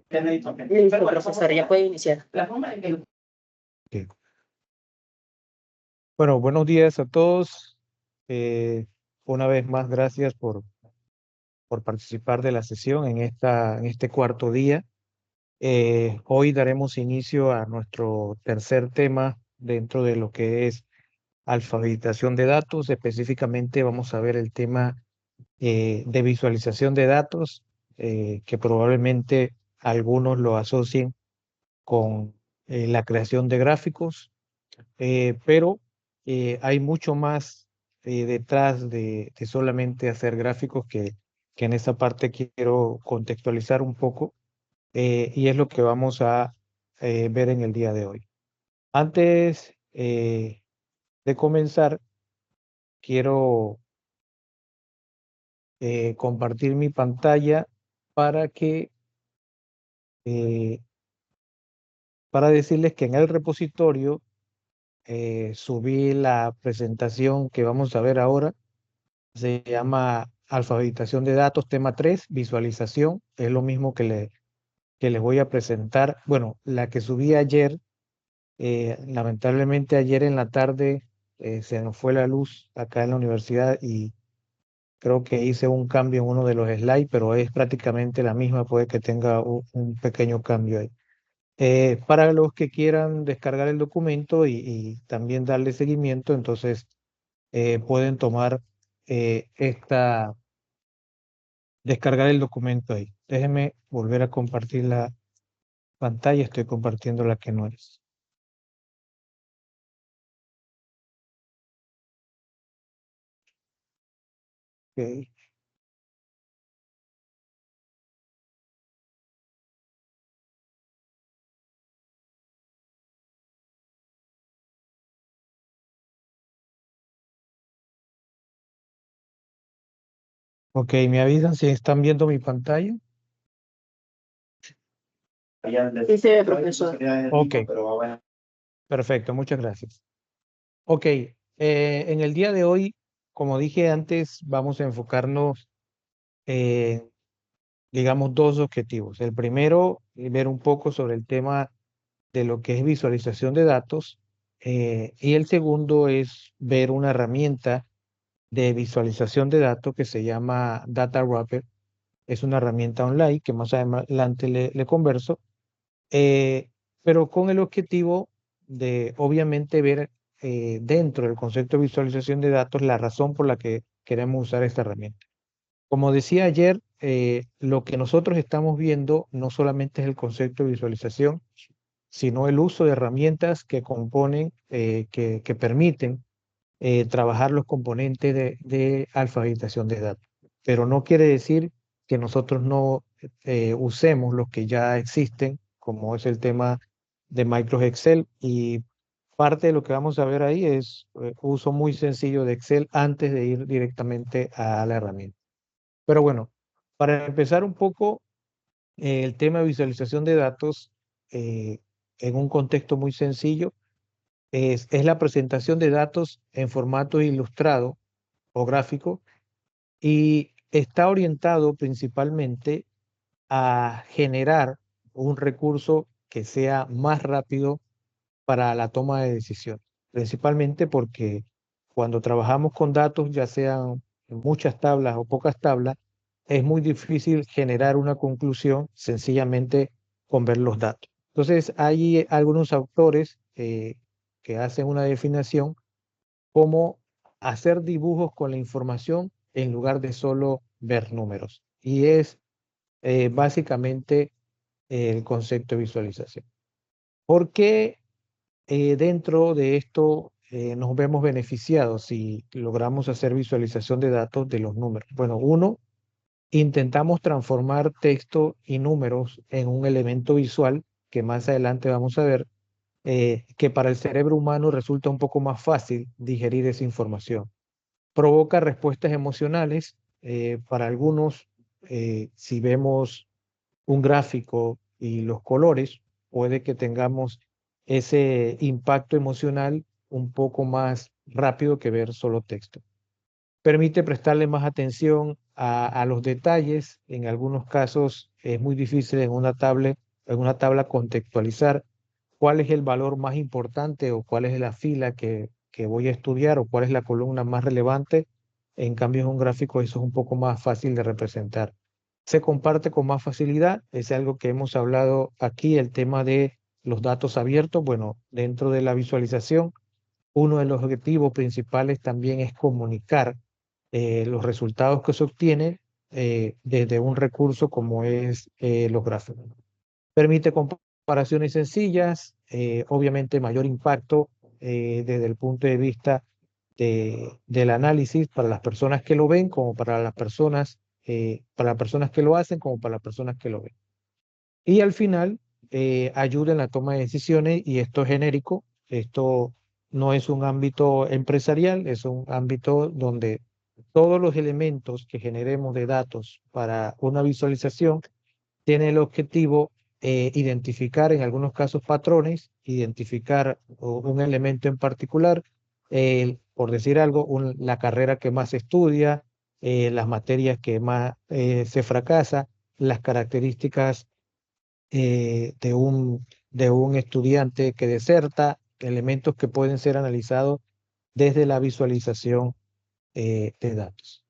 Listo, profesor, ya puede iniciar. Ok. Bueno, buenos días a todos. Una vez más, gracias por participar de la sesión en este cuarto día. Hoy daremos inicio a nuestro tercer tema dentro de lo que es alfabetización de datos. Específicamente vamos a ver el tema de visualización de datos, que probablemente algunos lo asocien con la creación de gráficos, pero hay mucho más detrás de solamente hacer gráficos que en esa parte quiero contextualizar un poco, y es lo que vamos a ver en el día de hoy. Antes de comenzar, quiero compartir mi pantalla para que eh, para decirles que en el repositorio subí la presentación que vamos a ver ahora. Se llama alfabetización de datos, tema 3 visualización. Es lo mismo que les voy a presentar. Bueno, la que subí ayer, lamentablemente ayer en la tarde se nos fue la luz acá en la universidad y creo que hice un cambio en uno de los slides, pero es prácticamente la misma, puede que tenga un pequeño cambio ahí. Para los que quieran descargar el documento y también darle seguimiento, entonces pueden tomar descargar el documento ahí. Déjenme volver a compartir la pantalla, estoy compartiendo la que no es. Ok. Ok, me avisan si están viendo mi pantalla. Sí se ve, profesor. Ok, perfecto, muchas gracias. Ok, en el día de hoy, como dije antes, vamos a enfocarnos en, digamos, dos objetivos. El primero, ver un poco sobre el tema de lo que es visualización de datos, y el segundo es ver una herramienta de visualización de datos que se llama Data Wrapper. Es una herramienta online que más adelante le converso, eh, pero con el objetivo de obviamente ver dentro del concepto de visualización de datos la razón por la que queremos usar esta herramienta. Como decía ayer, lo que nosotros estamos viendo no solamente es el concepto de visualización, sino el uso de herramientas que componen, que permiten trabajar los componentes de alfabetización de datos. Pero no quiere decir que nosotros no usemos los que ya existen, como es el tema de Microsoft Excel, y parte de lo que vamos a ver ahí es uso muy sencillo de Excel antes de ir directamente a la herramienta. Pero bueno, para empezar un poco, el tema de visualización de datos eh, en un contexto muy sencillo es la presentación de datos en formato ilustrado o gráfico, y está orientado principalmente a generar un recurso que sea más rápido para la toma de decisiones, principalmente porque cuando trabajamos con datos, ya sean muchas tablas o pocas tablas, es muy difícil generar una conclusión sencillamente con ver los datos. Entonces, hay algunos autores que hacen una definición como hacer dibujos con la información en lugar de solo ver números. Y es básicamente el concepto de visualización. ¿Por qué dentro de esto nos vemos beneficiados si logramos hacer visualización de datos de los números? Bueno, uno, intentamos transformar texto y números en un elemento visual que más adelante vamos a ver, que para el cerebro humano resulta un poco más fácil digerir esa información. Provoca respuestas emocionales. Para algunos, si vemos un gráfico y los colores, puede que tengamos ese impacto emocional un poco más rápido que ver solo texto. Permite prestarle más atención a los detalles. En algunos casos es muy difícil en una tabla contextualizar cuál es el valor más importante o cuál es la fila que voy a estudiar o cuál es la columna más relevante. En cambio, en un gráfico eso es un poco más fácil de representar. Se comparte con más facilidad, es algo que hemos hablado aquí, el tema de los datos abiertos. Bueno, dentro de la visualización, uno de los objetivos principales también es comunicar los resultados que se obtienen desde un recurso como es los gráficos. Permite comparaciones sencillas, obviamente mayor impacto desde el punto de vista del análisis para las personas que lo ven, como para las personas que lo hacen, como para las personas que lo ven. Y al final, ayuda en la toma de decisiones, y esto es genérico, esto no es un ámbito empresarial, es un ámbito donde todos los elementos que generemos de datos para una visualización tiene el objetivo identificar en algunos casos patrones, identificar un elemento en particular, por decir algo, la carrera que más se estudia, las materias que más se fracasa, las características de un estudiante que deserta, elementos que pueden ser analizados desde la visualización de datos.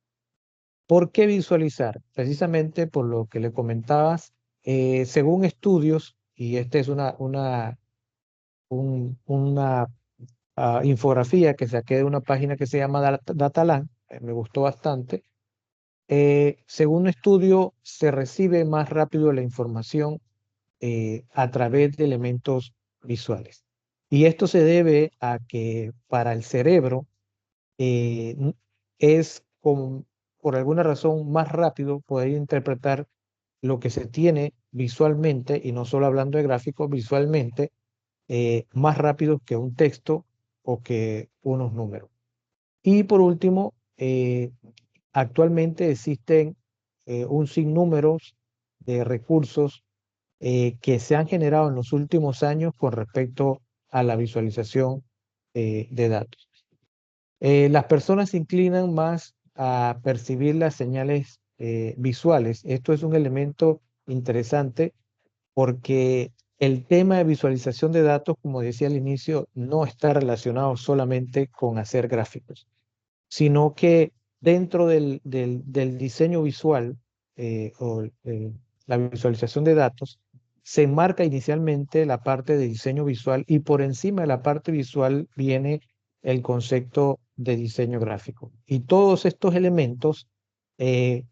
¿Por qué visualizar? Precisamente por lo que le comentabas, según estudios, y esta es una infografía que saqué de una página que se llama Dataland, me gustó bastante. Según un estudio, se recibe más rápido la información a través de elementos visuales. Y esto se debe a que para el cerebro es por alguna razón más rápido poder interpretar lo que se tiene visualmente, y no solo hablando de gráficos, visualmente, más rápido que un texto o que unos números. Y por último, actualmente existen un sinnúmero de recursos que se han generado en los últimos años con respecto a la visualización de datos. Las personas se inclinan más a percibir las señales visuales. Esto es un elemento interesante porque el tema de visualización de datos, como decía al inicio, no está relacionado solamente con hacer gráficos, sino que dentro del diseño visual la visualización de datos, se enmarca inicialmente la parte de diseño visual, y por encima de la parte visual viene el concepto de diseño gráfico. Y todos estos elementos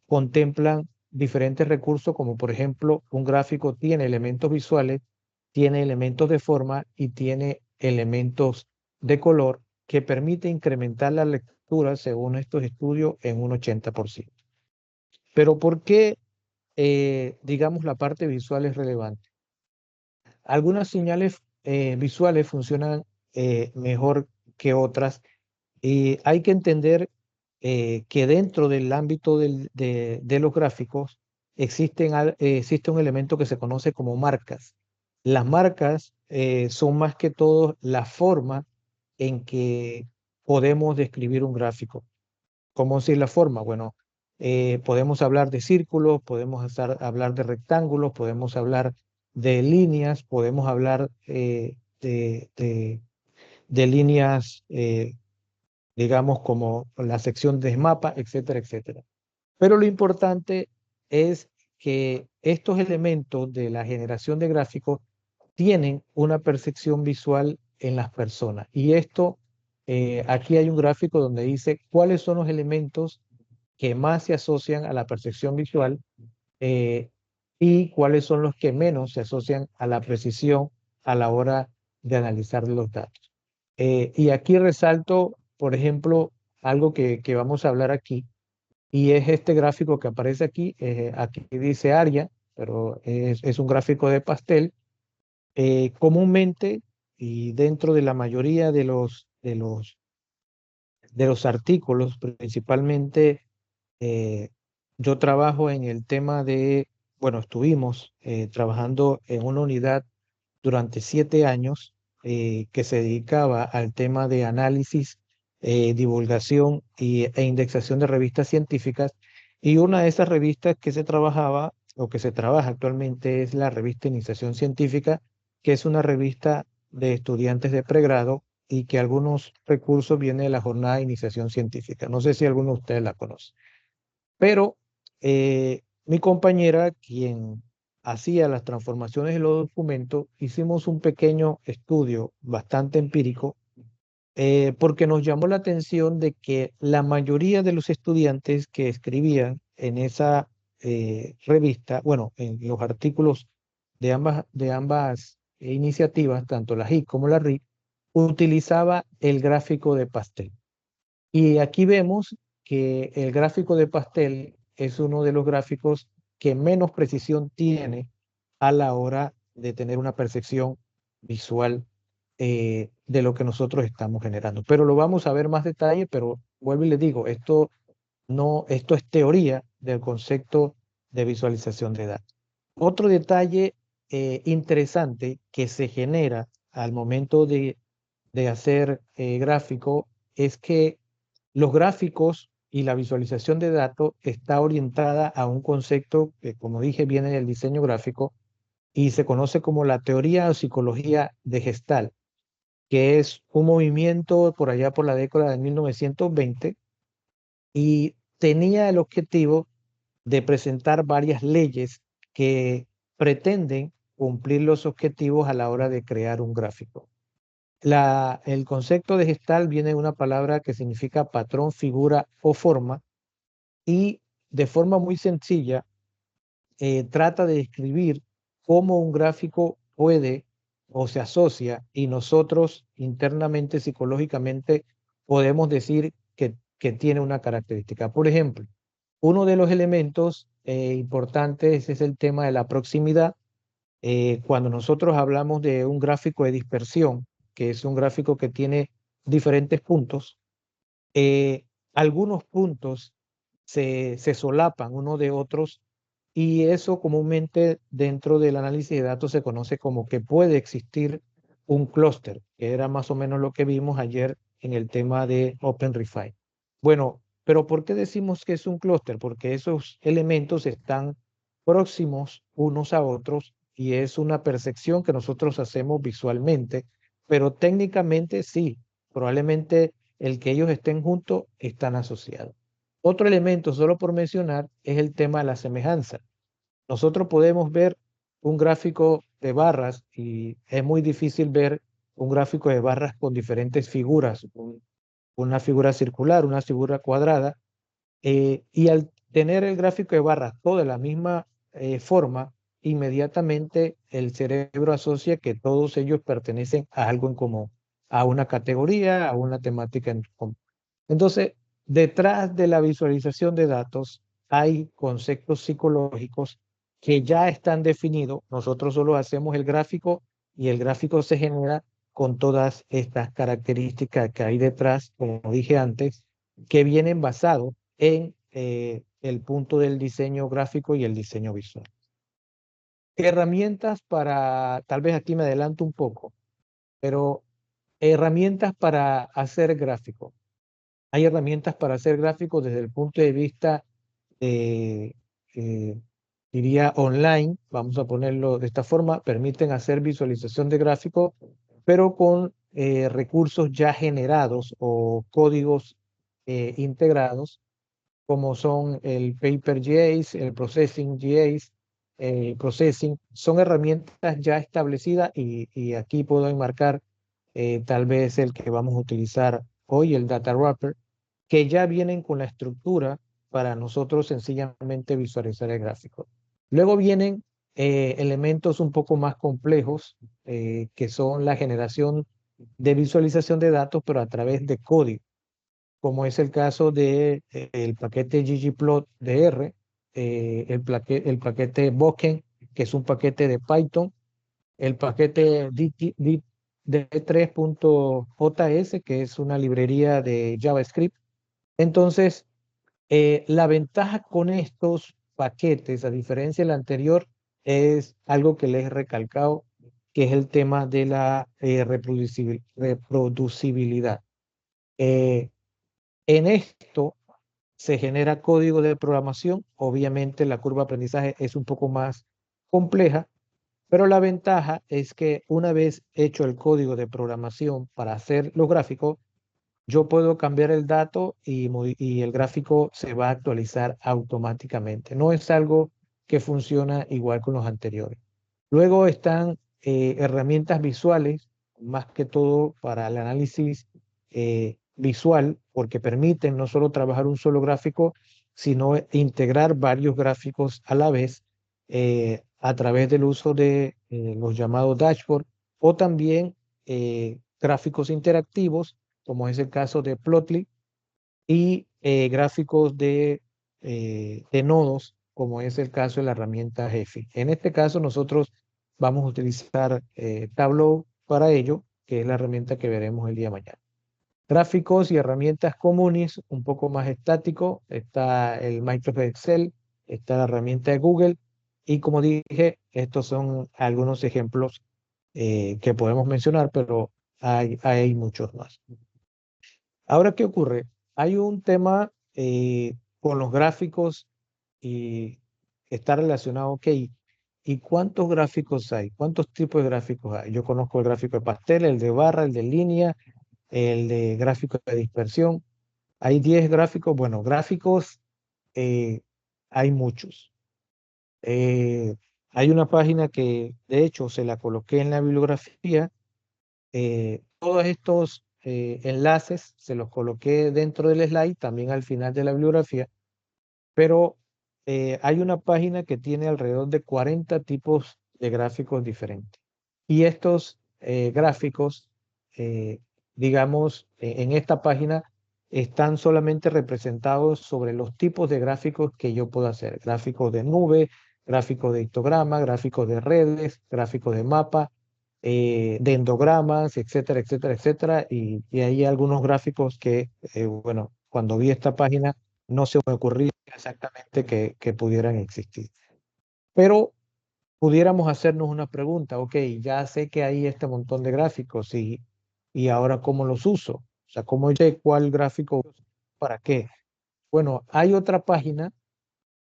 contemplan diferentes recursos, como por ejemplo, un gráfico tiene elementos visuales, tiene elementos de forma y tiene elementos de color que permite incrementar la lectura, según estos estudios, en un 80%. Pero ¿por qué, digamos, la parte visual es relevante? Algunas señales visuales funcionan mejor que otras, y hay que entender que dentro del ámbito de los gráficos existe un elemento que se conoce como marcas. Las marcas son más que todo la forma en que podemos describir un gráfico. ¿Cómo es la forma? Bueno, podemos hablar de círculos, podemos hablar de rectángulos, podemos hablar de líneas, podemos hablar de líneas, digamos, como la sección de mapa, etcétera, etcétera. Pero lo importante es que estos elementos de la generación de gráficos tienen una percepción visual en las personas. Y esto, aquí hay un gráfico donde dice cuáles son los elementos que más se asocian a la percepción visual eh, y cuáles son los que menos se asocian a la precisión a la hora de analizar los datos. Y aquí resalto, por ejemplo, algo que vamos a hablar aquí, y es este gráfico que aparece aquí. Aquí dice ARIA, pero es un gráfico de pastel. Comúnmente, y dentro de la mayoría de los artículos, principalmente, yo trabajo en el tema bueno, estuvimos trabajando en una unidad durante 7 años que se dedicaba al tema de análisis, divulgación e indexación de revistas científicas. Y una de esas revistas que se trabajaba o que se trabaja actualmente es la revista Iniciación Científica, que es una revista de estudiantes de pregrado y que algunos recursos vienen de la jornada de iniciación científica. No sé si alguno de ustedes la conoce. Pero mi compañera, quien hacía las transformaciones de los documentos, hicimos un pequeño estudio bastante empírico porque nos llamó la atención de que la mayoría de los estudiantes que escribían en esa revista, bueno, en los artículos de ambas iniciativas, tanto la HIC como la RIC, utilizaba el gráfico de pastel. Y aquí vemos que el gráfico de pastel es uno de los gráficos que menos precisión tiene a la hora de tener una percepción visual de lo que nosotros estamos generando. Pero lo vamos a ver más detalle, pero vuelvo y les digo, esto no, esto es teoría del concepto de visualización de datos. Otro detalle interesante que se genera al momento de hacer gráfico es que los gráficos y la visualización de datos está orientada a un concepto que, como dije, viene del diseño gráfico y se conoce como la teoría o psicología de Gestalt, que es un movimiento por allá por la década de 1920 y tenía el objetivo de presentar varias leyes que pretenden cumplir los objetivos a la hora de crear un gráfico. El concepto de gestal viene de una palabra que significa patrón, figura o forma y de forma muy sencilla trata de describir cómo un gráfico puede o se asocia y nosotros internamente, psicológicamente, podemos decir que tiene una característica. Por ejemplo, uno de los elementos importantes es el tema de la proximidad. Cuando nosotros hablamos de un gráfico de dispersión, que es un gráfico que tiene diferentes puntos, eh, algunos puntos se solapan uno de otros y eso comúnmente dentro del análisis de datos se conoce como que puede existir un clúster, que era más o menos lo que vimos ayer en el tema de OpenRefine. Bueno, pero ¿por qué decimos que es un clúster? Porque esos elementos están próximos unos a otros y es una percepción que nosotros hacemos visualmente, pero técnicamente sí, probablemente el que ellos estén juntos están asociados. Otro elemento, solo por mencionar, es el tema de la semejanza. Nosotros podemos ver un gráfico de barras y es muy difícil ver un gráfico de barras con diferentes figuras, una figura circular, una figura cuadrada, y al tener el gráfico de barras todo de la misma forma, inmediatamente el cerebro asocia que todos ellos pertenecen a algo en común, a una categoría, a una temática en común. Entonces, detrás de la visualización de datos hay conceptos psicológicos que ya están definidos. Nosotros solo hacemos el gráfico y el gráfico se genera con todas estas características que hay detrás, como dije antes, que vienen basados en el punto del diseño gráfico y el diseño visual. Herramientas para, tal vez aquí me adelanto un poco, pero herramientas para hacer gráfico. Hay herramientas para hacer gráficos desde el punto de vista, eh, eh, diría, online, vamos a ponerlo de esta forma, permiten hacer visualización de gráficos, pero con recursos ya generados o códigos integrados como son el Paper GAs, el Processing GAs, Processing, son herramientas ya establecidas y aquí puedo enmarcar tal vez el que vamos a utilizar hoy, el Data Wrapper, que ya vienen con la estructura para nosotros sencillamente visualizar el gráfico. Luego vienen elementos un poco más complejos, que son la generación de visualización de datos, pero a través de código como es el caso de el paquete ggplot de R, el paquete Boken, que es un paquete de Python, el paquete D3.js, que es una librería de JavaScript. Entonces, la ventaja con estos paquetes, a diferencia del anterior, es algo que les he recalcado, que es el tema de la reproducibilidad. En esto, se genera código de programación. Obviamente la curva de aprendizaje es un poco más compleja, pero la ventaja es que una vez hecho el código de programación para hacer los gráficos, yo puedo cambiar el dato y el gráfico se va a actualizar automáticamente. No es algo que funciona igual con los anteriores. Luego están herramientas visuales, más que todo para el análisis visual, porque permiten no solo trabajar un solo gráfico, sino integrar varios gráficos a la vez a través del uso de los llamados dashboard o también gráficos interactivos, como es el caso de Plotly, y gráficos de nodos, como es el caso de la herramienta Gephi. En este caso, nosotros vamos a utilizar Tableau para ello, que es la herramienta que veremos el día de mañana. Gráficos y herramientas comunes, un poco más estático, está el Microsoft Excel, está la herramienta de Google, y como dije, estos son algunos ejemplos que podemos mencionar, pero hay muchos más. Ahora, ¿qué ocurre? Hay un tema con los gráficos y está relacionado, ok, ¿y cuántos gráficos hay? ¿Cuántos tipos de gráficos hay? Yo conozco el gráfico de pastel, el de barra, el de línea, el de gráfico de dispersión. Hay 10 gráficos. Bueno, gráficos hay muchos. Hay una página que, de hecho, se la coloqué en la bibliografía. Todos estos enlaces se los coloqué dentro del slide, también al final de la bibliografía, pero hay una página que tiene alrededor de 40 tipos de gráficos diferentes. Y estos gráficos, eh, digamos, en esta página están solamente representados sobre los tipos de gráficos que yo puedo hacer. Gráficos de nube, gráficos de histograma, gráficos de redes, gráficos de mapa, de endogramas, etcétera, etcétera, etcétera. Y hay algunos gráficos que, bueno, cuando vi esta página no se me ocurría exactamente que pudieran existir. Pero pudiéramos hacernos una pregunta, ok, ya sé que hay este montón de gráficos y ahora cómo los uso, o sea, cómo sé cuál gráfico uso, para qué. Bueno, hay otra página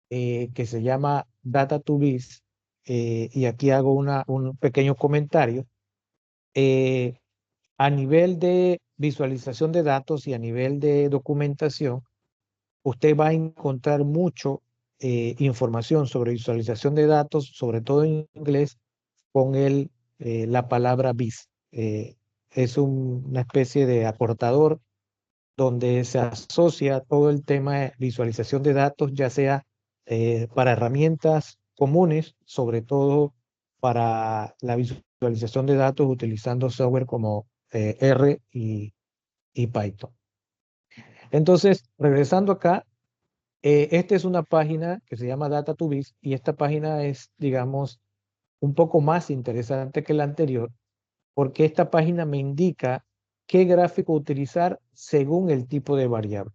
que se llama Data2Biz y aquí hago un pequeño comentario. Eh, a nivel de visualización de datos y a nivel de documentación, usted va a encontrar mucho información sobre visualización de datos, sobre todo en inglés, con la palabra BIS. Es una especie de acortador donde se asocia todo el tema de visualización de datos, ya sea para herramientas comunes, sobre todo para la visualización de datos utilizando software como R y Python. Entonces, regresando acá, esta es una página que se llama Data2Biz y esta página es, digamos, un poco más interesante que la anterior porque esta página me indica qué gráfico utilizar según el tipo de variable.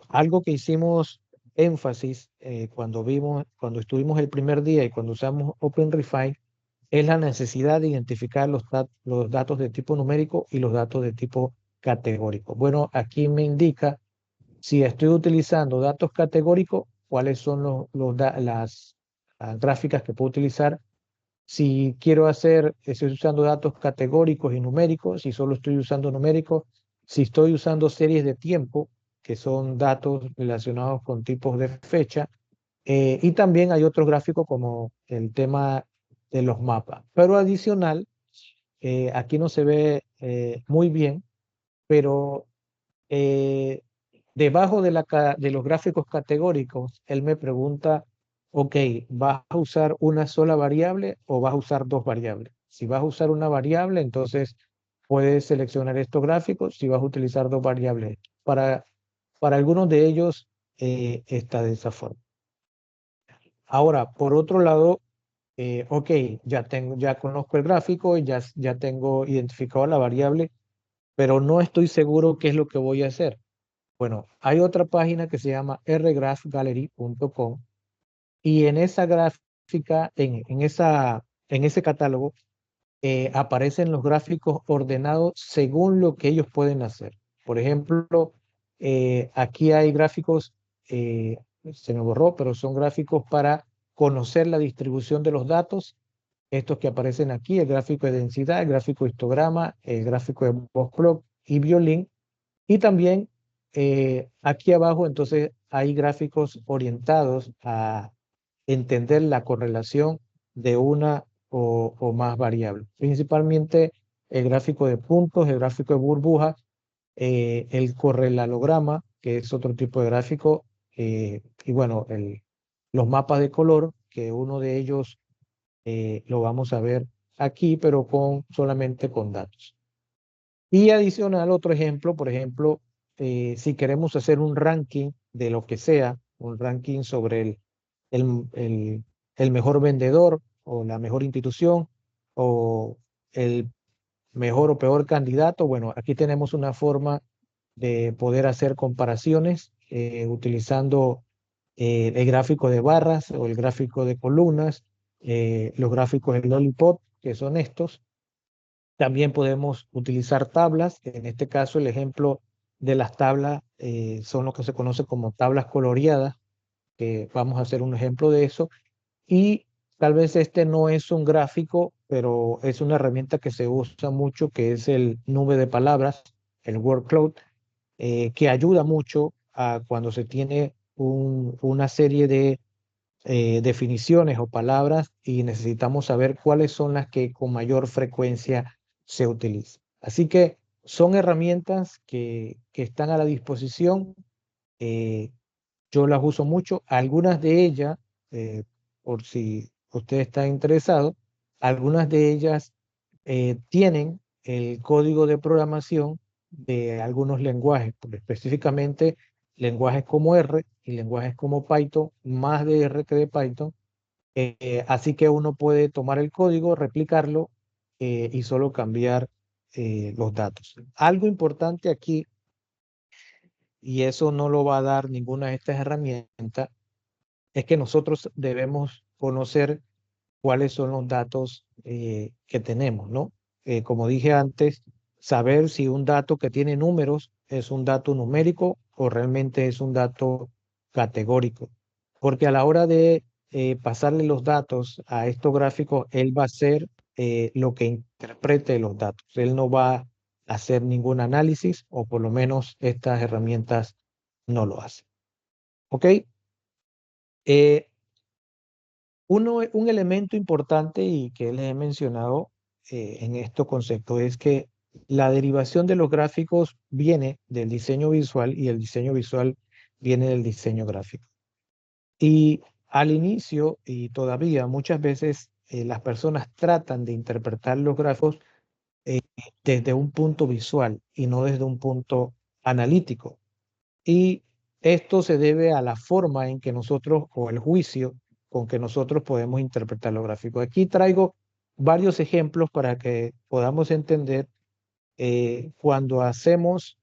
Algo que hicimos énfasis cuando estuvimos el primer día y cuando usamos OpenRefine es la necesidad de identificar los datos de tipo numérico y los datos de tipo categórico. Bueno, aquí me indica si estoy utilizando datos categóricos, cuáles son las gráficas que puedo utilizar. Si quiero estoy usando datos categóricos y numéricos, si solo estoy usando numéricos, si estoy usando series de tiempo, que son datos relacionados con tipos de fecha, y también hay otros gráficos como el tema de los mapas. Pero adicional, aquí no se ve muy bien, pero eh, debajo de los gráficos categóricos, él me pregunta, ok, ¿vas a usar una sola variable o vas a usar dos variables? Si vas a usar una variable, entonces puedes seleccionar estos gráficos. Si vas a utilizar dos variables, para algunos de ellos está de esa forma. Ahora, por otro lado, ok, ya conozco el gráfico, ya tengo identificado la variable, pero no estoy seguro qué es lo que voy a hacer. Bueno, hay otra página que se llama rgraphgallery.com y en esa gráfica, en ese catálogo, aparecen los gráficos ordenados según lo que ellos pueden hacer. Por ejemplo, Aquí hay gráficos, se me borró, pero son gráficos para conocer la distribución de los datos. Estos que aparecen aquí, el gráfico de densidad, el gráfico de histograma, el gráfico de Box-Plot y Violin. Y también aquí abajo entonces hay gráficos orientados a entender la correlación de una o más variables. Principalmente el gráfico de puntos, el gráfico de burbujas, el correlograma, que es otro tipo de gráfico, y bueno, los mapas de color, que uno de ellos lo vamos a ver aquí, pero solamente con datos. Y adicional, otro ejemplo, por ejemplo, si queremos hacer un ranking de lo que sea, un ranking sobre el, el, el mejor vendedor o la mejor institución o el mejor o peor candidato, bueno, aquí tenemos una forma de poder hacer comparaciones utilizando el gráfico de barras o el gráfico de columnas, los gráficos de Lollipop, que son estos. También podemos utilizar tablas. En este caso, el ejemplo de las tablas son lo que se conoce como tablas coloreadas, que vamos a hacer un ejemplo de eso. Y tal vez este no es un gráfico, pero es una herramienta que se usa mucho, que es el nube de palabras, el word cloud, que ayuda mucho a cuando se tiene una serie de definiciones o palabras y necesitamos saber cuáles son las que con mayor frecuencia se utilizan. Así que son herramientas que están a la disposición. eh, yo las uso mucho. Algunas de ellas, por si usted está interesado, algunas de ellas tienen el código de programación de algunos lenguajes, específicamente lenguajes como R y lenguajes como Python, más de R que de Python. Así que uno puede tomar el código, replicarlo y solo cambiar los datos. Algo importante aquí, y eso no lo va a dar ninguna de estas herramientas, es que nosotros debemos conocer cuáles son los datos que tenemos, ¿no? Como dije antes, saber si un dato que tiene números es un dato numérico o realmente es un dato categórico. Porque a la hora de pasarle los datos a estos gráficos, él va a hacer lo que interprete los datos. Él no va a hacer ningún análisis, o por lo menos estas herramientas no lo hacen. ¿Ok? Eh, un elemento importante y que les he mencionado en estos conceptos es que la derivación de los gráficos viene del diseño visual y el diseño visual viene del diseño gráfico. Y al inicio y todavía muchas veces las personas tratan de interpretar los gráficos eh, desde un punto visual y no desde un punto analítico. Y esto se debe a la forma en que nosotros, o el juicio con que nosotros podemos interpretar los gráficos. Aquí traigo varios ejemplos para que podamos entender cuando hacemos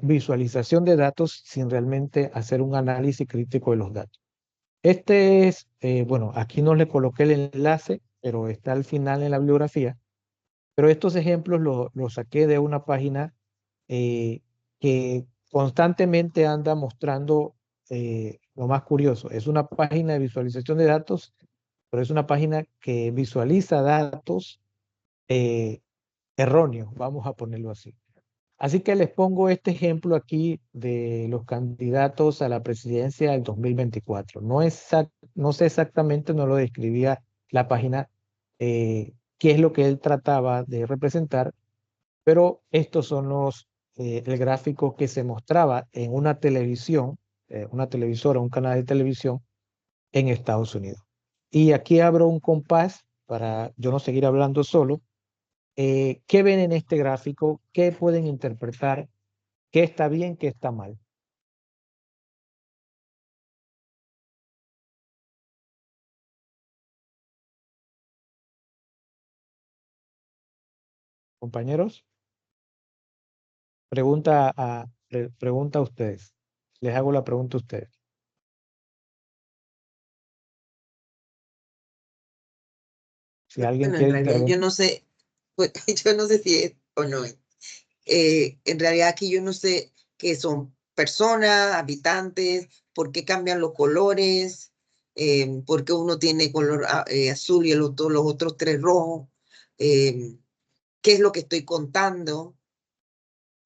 visualización de datos sin realmente hacer un análisis crítico de los datos. Este es, bueno, aquí no le coloqué el enlace, pero está al final en la bibliografía. Pero estos ejemplos los saqué de una página que constantemente anda mostrando lo más curioso. Es una página de visualización de datos, pero es una página que visualiza datos eh, erróneos, vamos a ponerlo así. Así que les pongo este ejemplo aquí de los candidatos a la presidencia del 2024. No sé exactamente, no lo describía la página, qué es lo que él trataba de representar, pero estos son el gráfico que se mostraba en una televisión, una televisora, un canal de televisión en Estados Unidos. Y aquí abro un compás para yo no seguir hablando solo. ¿Qué ven en este gráfico? ¿Qué pueden interpretar? ¿Qué está bien? ¿Qué está mal? Compañeros, pregunta a ustedes. Les hago la pregunta a ustedes. Si alguien Bueno, en quiere realidad intervenir. yo no sé, pues, yo no sé si es o no es. En realidad aquí yo no sé qué son personas, habitantes, por qué cambian los colores, por qué uno tiene color azul y los otros tres rojos, qué es lo que estoy contando,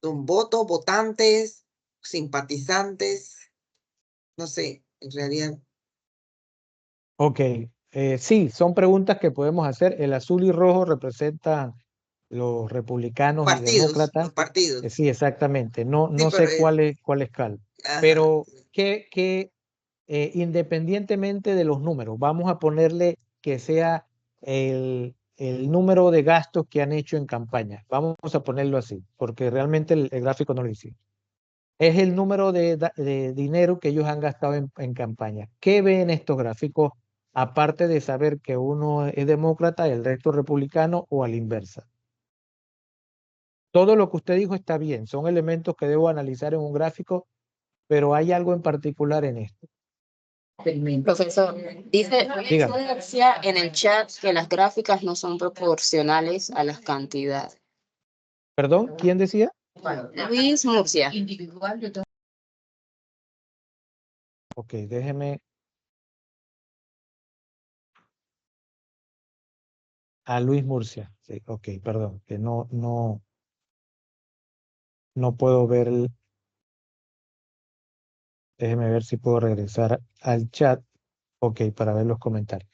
son votos, votantes, simpatizantes, no sé, en realidad. Ok, sí, son preguntas que podemos hacer. El azul y rojo representan los republicanos y Partidos, demócratas. los partidos. Sí, exactamente. No, Sí, no pero, sé cuál es cal. ajá, Pero independientemente de los números, vamos a ponerle que sea el número de gastos que han hecho en campaña. Vamos a ponerlo así, porque realmente el gráfico no lo dice. Es el número de dinero que ellos han gastado en campaña. ¿Qué ven estos gráficos? Aparte de saber que uno es demócrata y el resto republicano o a la inversa. Todo lo que usted dijo está bien, son elementos que debo analizar en un gráfico, pero hay algo en particular en esto. Profesor, dice Dígame. Murcia en el chat que las gráficas no son proporcionales a las cantidades. Perdón, ¿quién decía? Luis Murcia. Ok, déjeme. A Luis Murcia. Sí, ok, perdón, que no puedo ver déjeme ver si puedo regresar al chat. Ok, para ver los comentarios.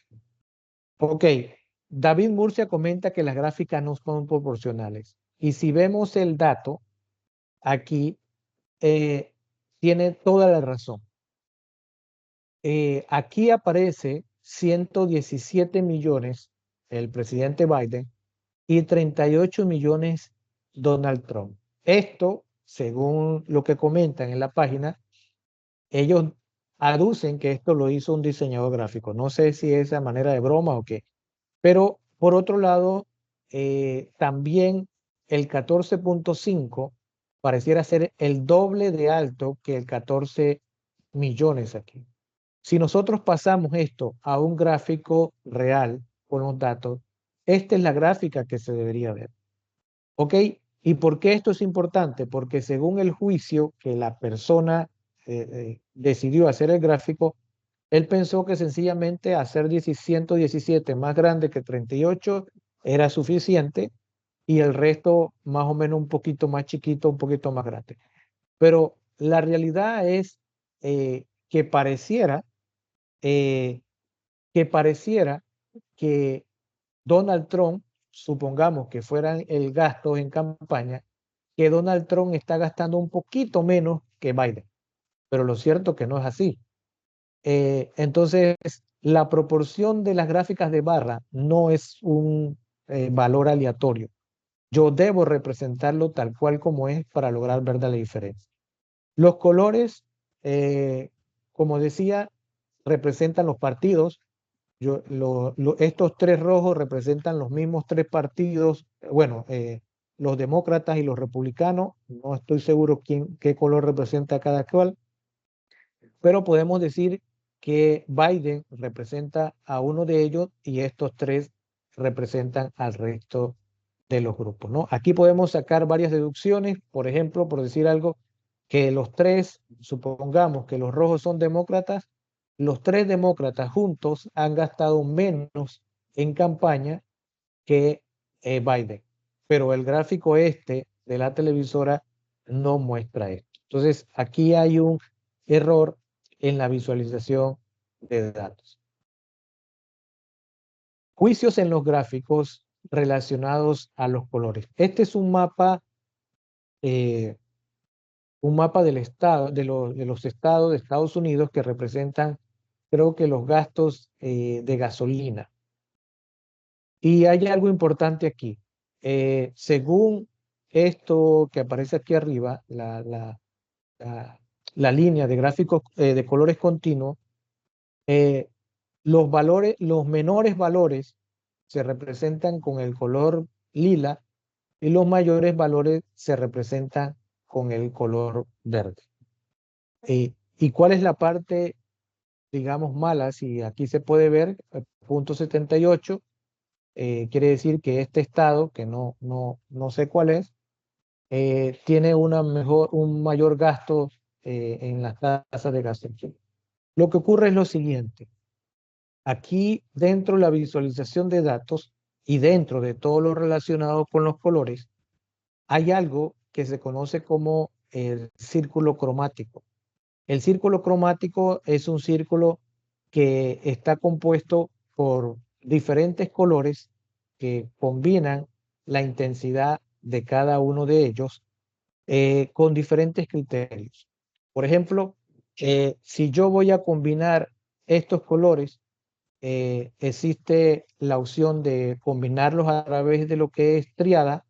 Ok, David Murcia comenta que las gráficas no son proporcionales. Y si vemos el dato, aquí tiene toda la razón. Aquí aparece 117 millones el presidente Biden y 38 millones Donald Trump. Esto, según lo que comentan en la página, ellos aducen que esto lo hizo un diseñador gráfico. No sé si es a manera de broma o qué. Pero por otro lado, también el 14.5 pareciera ser el doble de alto que el 14 millones aquí. Si nosotros pasamos esto a un gráfico real con los datos, esta es la gráfica que se debería ver. ¿Ok? ¿Y por qué esto es importante? Porque según el juicio que la persona decidió hacer el gráfico, él pensó que sencillamente hacer 117 más grande que 38 era suficiente y el resto más o menos un poquito más chiquito, un poquito más grande. Pero la realidad es que pareciera eh, que Donald Trump, supongamos que fueran el gasto en campaña, que Donald Trump está gastando un poquito menos que Biden. Pero lo cierto que no es así. Entonces, la proporción de las gráficas de barra no es un valor aleatorio. Yo debo representarlo tal cual como es para lograr ver la diferencia. Los colores, como decía, representan los partidos. Estos tres rojos representan los mismos tres partidos. Bueno, los demócratas y los republicanos. No estoy seguro qué color representa cada cual, pero podemos decir que Biden representa a uno de ellos y estos tres representan al resto de los grupos, ¿no? Aquí podemos sacar varias deducciones, por ejemplo, por decir algo, que los tres, supongamos que los rojos son demócratas, los tres demócratas juntos han gastado menos en campaña que Biden, pero el gráfico este de la televisora no muestra esto. Entonces, aquí hay un error en la visualización de datos. Juicios en los gráficos relacionados a los colores. Este es un mapa del estado, de los estados de Estados Unidos que representan, creo que los gastos de gasolina. Y hay algo importante aquí. Según esto que aparece aquí arriba, la línea de gráficos de colores continuos, los menores valores se representan con el color lila y los mayores valores se representan con el color verde. ¿Y cuál es la parte, digamos, mala? Si aquí se puede ver, punto 78, quiere decir que este estado, que no sé cuál es, tiene un mayor gasto en las tasas de gasto. Lo que ocurre es lo siguiente. Aquí, dentro de la visualización de datos y dentro de todo lo relacionado con los colores, hay algo que se conoce como el círculo cromático. El círculo cromático es un círculo que está compuesto por diferentes colores que combinan la intensidad de cada uno de ellos con diferentes criterios. Por ejemplo, si yo voy a combinar estos colores, existe la opción de combinarlos a través de lo que es triada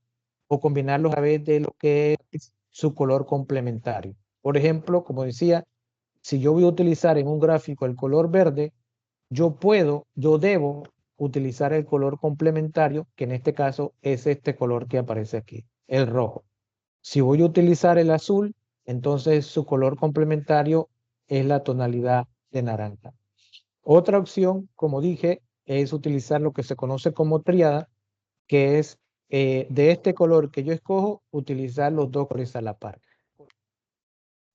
o combinarlos a través de lo que es su color complementario. Por ejemplo, como decía, si yo voy a utilizar en un gráfico el color verde, yo debo utilizar el color complementario, que en este caso es este color que aparece aquí, el rojo. Si voy a utilizar el azul, entonces su color complementario es la tonalidad de naranja. Otra opción, como dije, es utilizar lo que se conoce como triada, que es de este color que yo escojo, utilizar los dos colores a la par.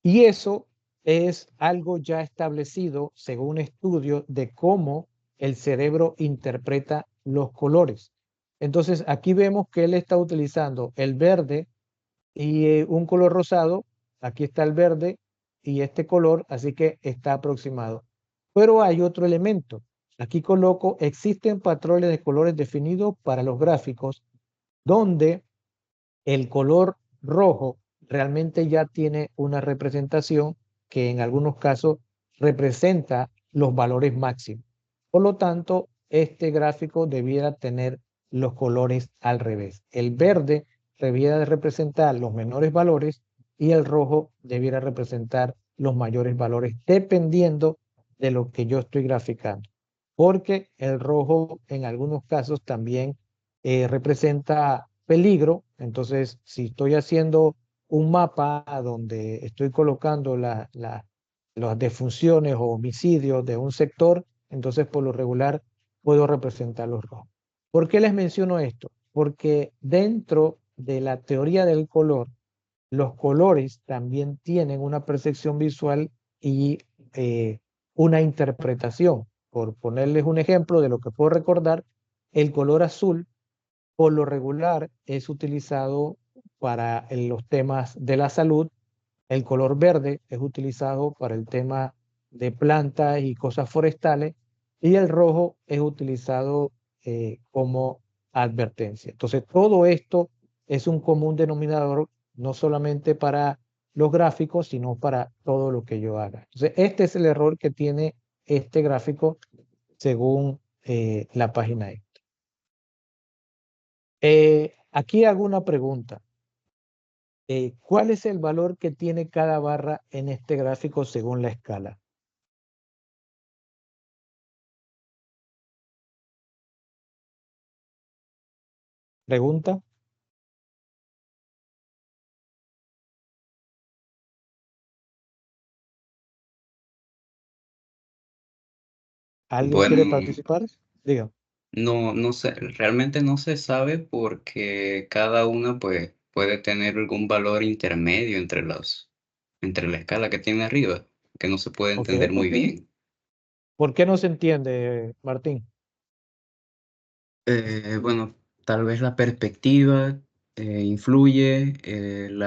Y eso es algo ya establecido según estudios de cómo el cerebro interpreta los colores. Entonces, aquí vemos que él está utilizando el verde y un color rosado. Aquí está el verde y este color, así que está aproximado. Pero hay otro elemento. Aquí coloco, existen patrones de colores definidos para los gráficos donde el color rojo realmente ya tiene una representación que en algunos casos representa los valores máximos. Por lo tanto, este gráfico debiera tener los colores al revés. El verde debiera de representar los menores valores y el rojo debiera representar los mayores valores, dependiendo de lo que yo estoy graficando. Porque el rojo en algunos casos también representa peligro. Entonces, si estoy haciendo un mapa donde estoy colocando las defunciones o homicidios de un sector, entonces por lo regular puedo representar los rojos. ¿Por qué les menciono esto? Porque dentro de la teoría del color, los colores también tienen una percepción visual y una interpretación. Por ponerles un ejemplo de lo que puedo recordar, el color azul por lo regular es utilizado para los temas de la salud. El color verde es utilizado para el tema de plantas y cosas forestales. Y el rojo es utilizado como advertencia. Entonces, todo esto es un común denominador, no solamente para los gráficos, sino para todo lo que yo haga. Entonces, este es el error que tiene este gráfico según la página E. Aquí hago una pregunta. ¿Cuál es el valor que tiene cada barra en este gráfico según la escala? ¿Pregunta? ¿Alguien quiere Bueno, participar? Diga. no sé, realmente no se sabe porque cada una pues puede tener algún valor intermedio entre la escala que tiene arriba, que no se puede Ok. entender muy bien. ¿Por qué no se entiende, Martín? Bueno, tal vez la perspectiva influye, el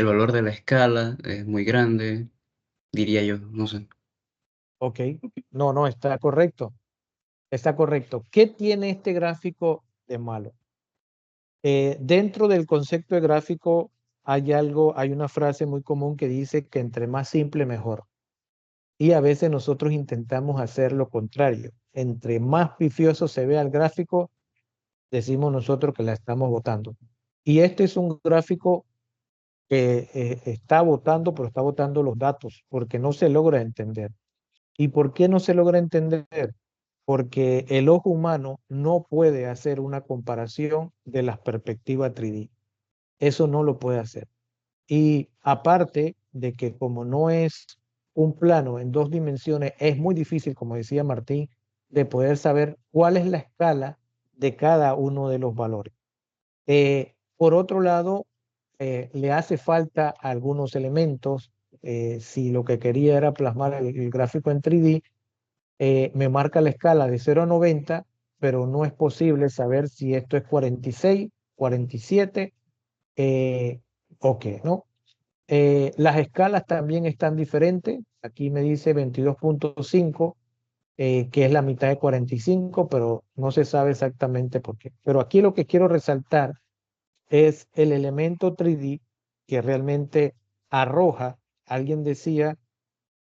valor de la escala es muy grande, diría yo, no sé. Ok. No, está correcto. Está correcto. ¿Qué tiene este gráfico de malo? Dentro del concepto de gráfico hay una frase muy común que dice que entre más simple, mejor. Y a veces nosotros intentamos hacer lo contrario. Entre más pifioso se vea el gráfico, decimos nosotros que la estamos votando. Y este es un gráfico que está votando, pero está votando los datos, porque no se logra entender. ¿Y por qué no se logra entender? Porque el ojo humano no puede hacer una comparación de las perspectivas 3D. Eso no lo puede hacer. Y aparte de que como no es un plano en dos dimensiones, es muy difícil, como decía Martín, de poder saber cuál es la escala de cada uno de los valores. Por otro lado, le hace falta algunos elementos. Si lo que quería era plasmar el gráfico en 3D, me marca la escala de 0 a 90, pero no es posible saber si esto es 46, 47 o qué, ¿no? Las escalas también están diferentes. Aquí me dice 22.5, que es la mitad de 45, pero no se sabe exactamente por qué. Pero aquí lo que quiero resaltar es el elemento 3D que realmente arroja. Alguien decía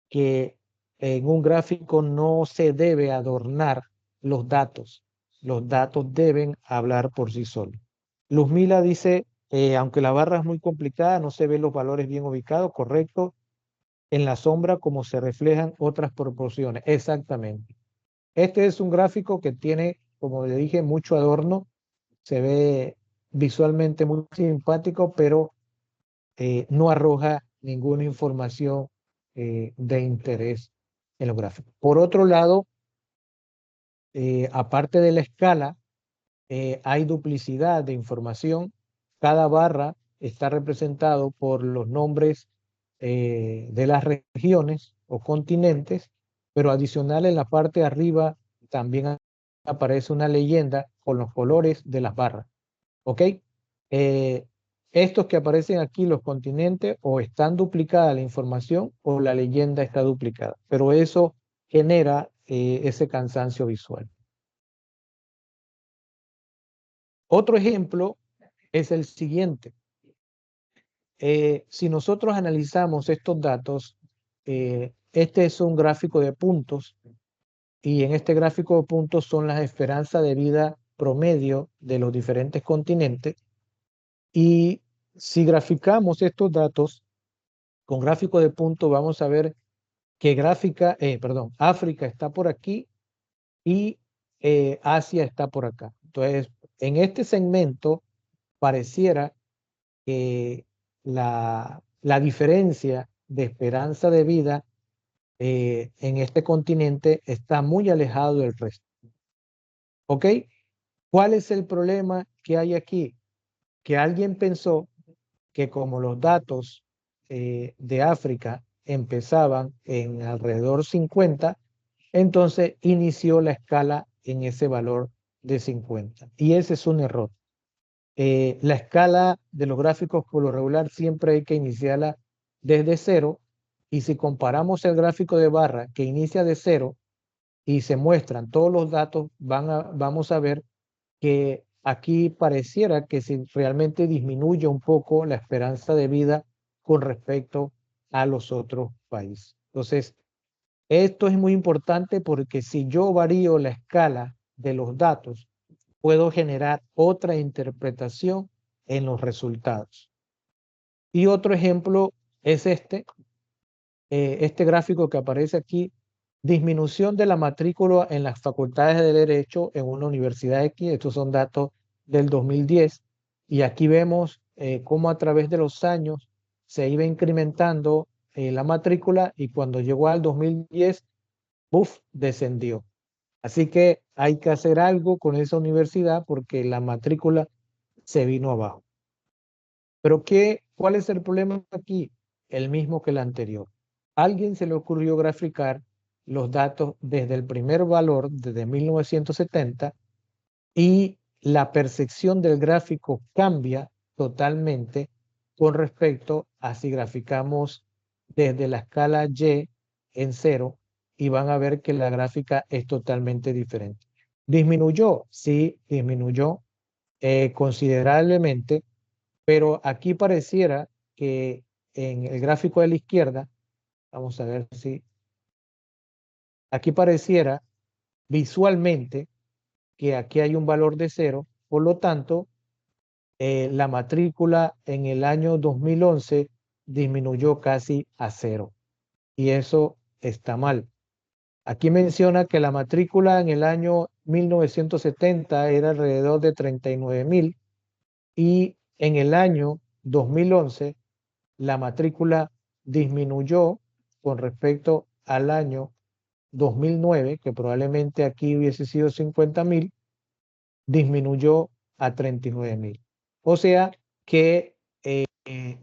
que en un gráfico no se debe adornar los datos. Los datos deben hablar por sí solos. Luzmila dice, aunque la barra es muy complicada, no se ven los valores bien ubicados, correcto, en la sombra como se reflejan otras proporciones. Exactamente. Este es un gráfico que tiene, como le dije, mucho adorno, se ve visualmente muy simpático, pero no arroja ninguna información de interés en los gráficos. Por otro lado, aparte de la escala, hay duplicidad de información. Cada barra está representado por los nombres de las regiones o continentes, pero adicional en la parte de arriba también aparece una leyenda con los colores de las barras. ¿Ok? Estos que aparecen aquí, los continentes, o están duplicada la información o la leyenda está duplicada, pero eso genera ese cansancio visual. Otro ejemplo es el siguiente. Si nosotros analizamos estos datos, este es un gráfico de puntos y en este gráfico de puntos son las esperanzas de vida promedio de los diferentes continentes. Y si graficamos estos datos con gráfico de puntos, vamos a ver que África está por aquí y Asia está por acá. Entonces, en este segmento pareciera que la diferencia de esperanza de vida en este continente está muy alejado del resto. ¿Ok? ¿Cuál es el problema que hay aquí? Que alguien pensó que como los datos de África empezaban en alrededor 50, entonces inició la escala en ese valor de 50. Y ese es un error. La escala de los gráficos por lo regular siempre hay que iniciarla desde cero. Y si comparamos el gráfico de barra que inicia de cero y se muestran todos los datos, vamos a ver que aquí pareciera que si realmente disminuye un poco la esperanza de vida con respecto a los otros países. Entonces, esto es muy importante porque si yo varío la escala de los datos, puedo generar otra interpretación en los resultados. Y otro ejemplo es este gráfico que aparece aquí, disminución de la matrícula en las facultades de Derecho en una universidad X. Estos son datos del 2010. Y aquí vemos cómo a través de los años se iba incrementando la matrícula y cuando llegó al 2010, descendió. Así que hay que hacer algo con esa universidad porque la matrícula se vino abajo. Pero ¿cuál es el problema aquí? El mismo que el anterior. Alguien se le ocurrió graficar los datos desde el primer valor, desde 1970, y la percepción del gráfico cambia totalmente con respecto a si graficamos desde la escala Y en 0 y van a ver que la gráfica es totalmente diferente. ¿Disminuyó? Sí, disminuyó considerablemente, pero aquí pareciera que en el gráfico de la izquierda, vamos a ver si, aquí pareciera visualmente que aquí hay un valor de 0, por lo tanto, la matrícula en el año 2011 disminuyó casi a 0 y eso está mal. Aquí menciona que la matrícula en el año 1970 era alrededor de 39,000 y en el año 2011 la matrícula disminuyó con respecto al año 2009, que probablemente aquí hubiese sido 50,000, disminuyó a 39,000. O sea que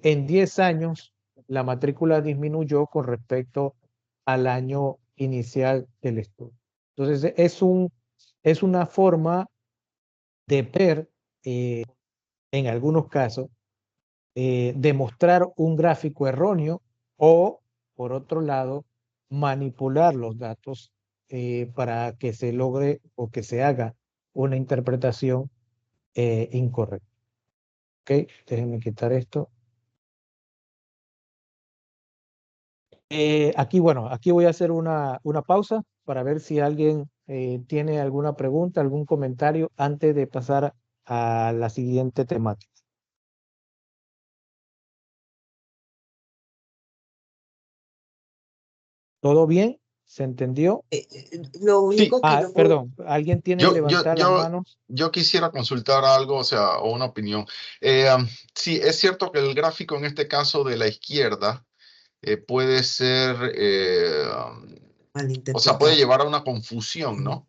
en 10 años la matrícula disminuyó con respecto al año inicial del estudio. Entonces, es una forma de ver, en algunos casos, demostrar un gráfico erróneo o, por otro lado, manipular los datos para que se logre o que se haga una interpretación incorrecta. Ok, déjenme quitar esto. Aquí, bueno, aquí voy a hacer una pausa para ver si alguien tiene alguna pregunta, algún comentario antes de pasar a la siguiente temática. ¿Todo bien? ¿Se entendió? Lo Sí, único que yo puedo, Perdón, ¿alguien tiene yo, yo, levantar las yo, manos? yo quisiera consultar algo, o sea, o una opinión. Sí, es cierto que el gráfico en este caso de la izquierda puede ser, o sea, puede malinterpretar. llevar a una confusión, ¿no?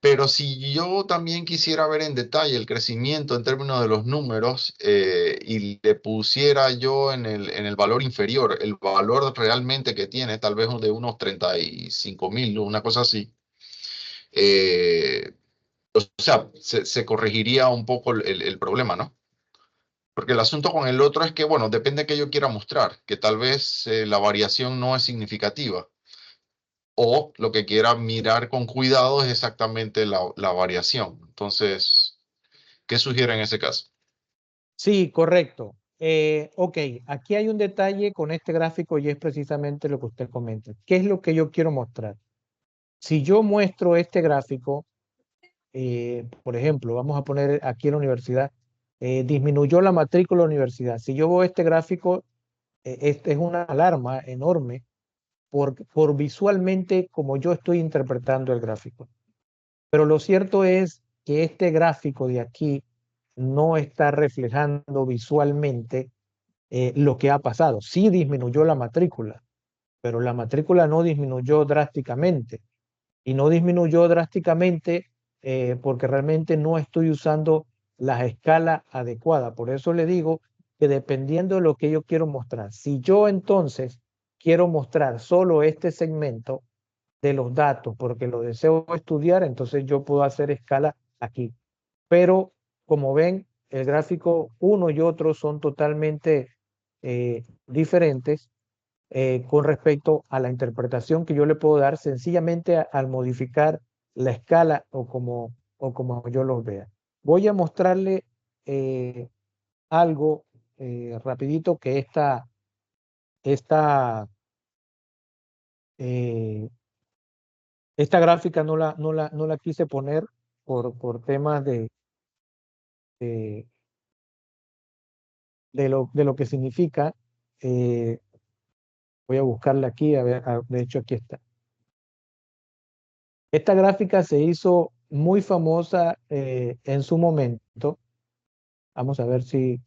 Pero si yo también quisiera ver en detalle el crecimiento en términos de los números y le pusiera yo en el valor inferior, el valor realmente que tiene, tal vez de unos 35.000, una cosa así, eh, o sea, se corregiría un poco el problema, ¿no? Porque el asunto con el otro es que, bueno, depende de qué yo quiera mostrar, que tal vez la variación no es significativa. O lo que quiera mirar con cuidado es exactamente la variación. Entonces, ¿qué sugiere en ese caso? Sí, correcto. Ok, aquí hay un detalle con este gráfico y es precisamente lo que usted comenta. ¿Qué es lo que yo quiero mostrar? Si yo muestro este gráfico, por ejemplo, vamos a poner aquí en la universidad, disminuyó la matrícula de la universidad. Si yo veo este gráfico, este es una alarma enorme por visualmente como yo estoy interpretando el gráfico. Pero lo cierto es que este gráfico de aquí no está reflejando visualmente lo que ha pasado. Sí disminuyó la matrícula, pero la matrícula no disminuyó drásticamente. Y no disminuyó drásticamente porque realmente no estoy usando las escalas adecuadas. Por eso le digo que dependiendo de lo que yo quiero mostrar, si yo entonces quiero mostrar solo este segmento de los datos porque lo deseo estudiar, entonces yo puedo hacer escala aquí. Pero como ven, el gráfico uno y otro son totalmente diferentes con respecto a la interpretación que yo le puedo dar sencillamente al modificar la escala o como yo los vea. Voy a mostrarle algo rapidito que esta, eh, esta gráfica no la quise poner por temas de, de lo que significa. Eh, voy a buscarla aquí, a ver, de hecho aquí está. Esta gráfica se hizo muy famosa en su momento. Vamos a ver si...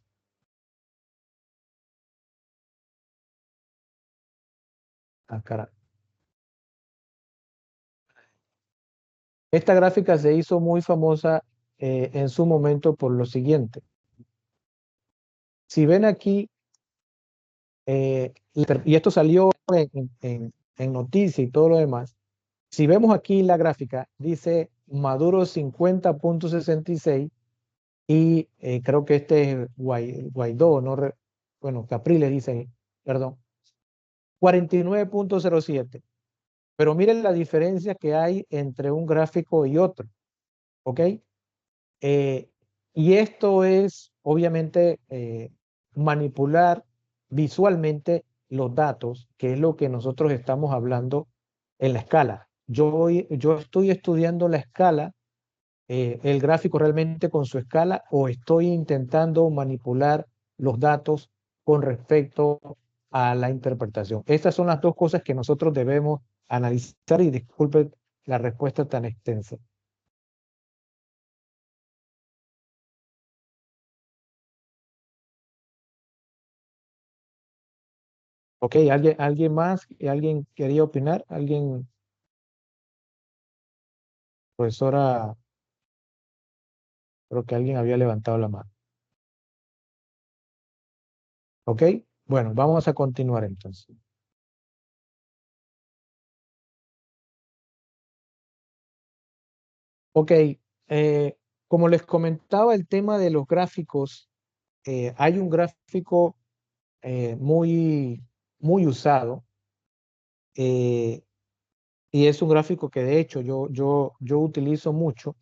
Ah, caray. Esta gráfica se hizo muy famosa en su momento por lo siguiente. Si ven aquí, y esto salió en noticias y todo lo demás, si vemos aquí la gráfica, dice Maduro 50.66 y creo que este es Guaidó, no bueno, Capriles dice ahí, perdón, 49.07. Pero miren la diferencia que hay entre un gráfico y otro, ¿ok? Y esto es, obviamente, manipular visualmente los datos, que es lo que nosotros estamos hablando en la escala. Yo estoy estudiando la escala, el gráfico realmente con su escala, o estoy intentando manipular los datos con respecto a la interpretación. Estas son las dos cosas que nosotros debemos analizar y disculpe la respuesta tan extensa. Ok, ¿alguien más? ¿Alguien quería opinar? ¿Alguien, profesora? Creo que alguien había levantado la mano. ¿Ok? Bueno, vamos a continuar entonces. Ok, como les comentaba el tema de los gráficos, hay un gráfico muy usado eh, y es un gráfico que de hecho yo utilizo mucho.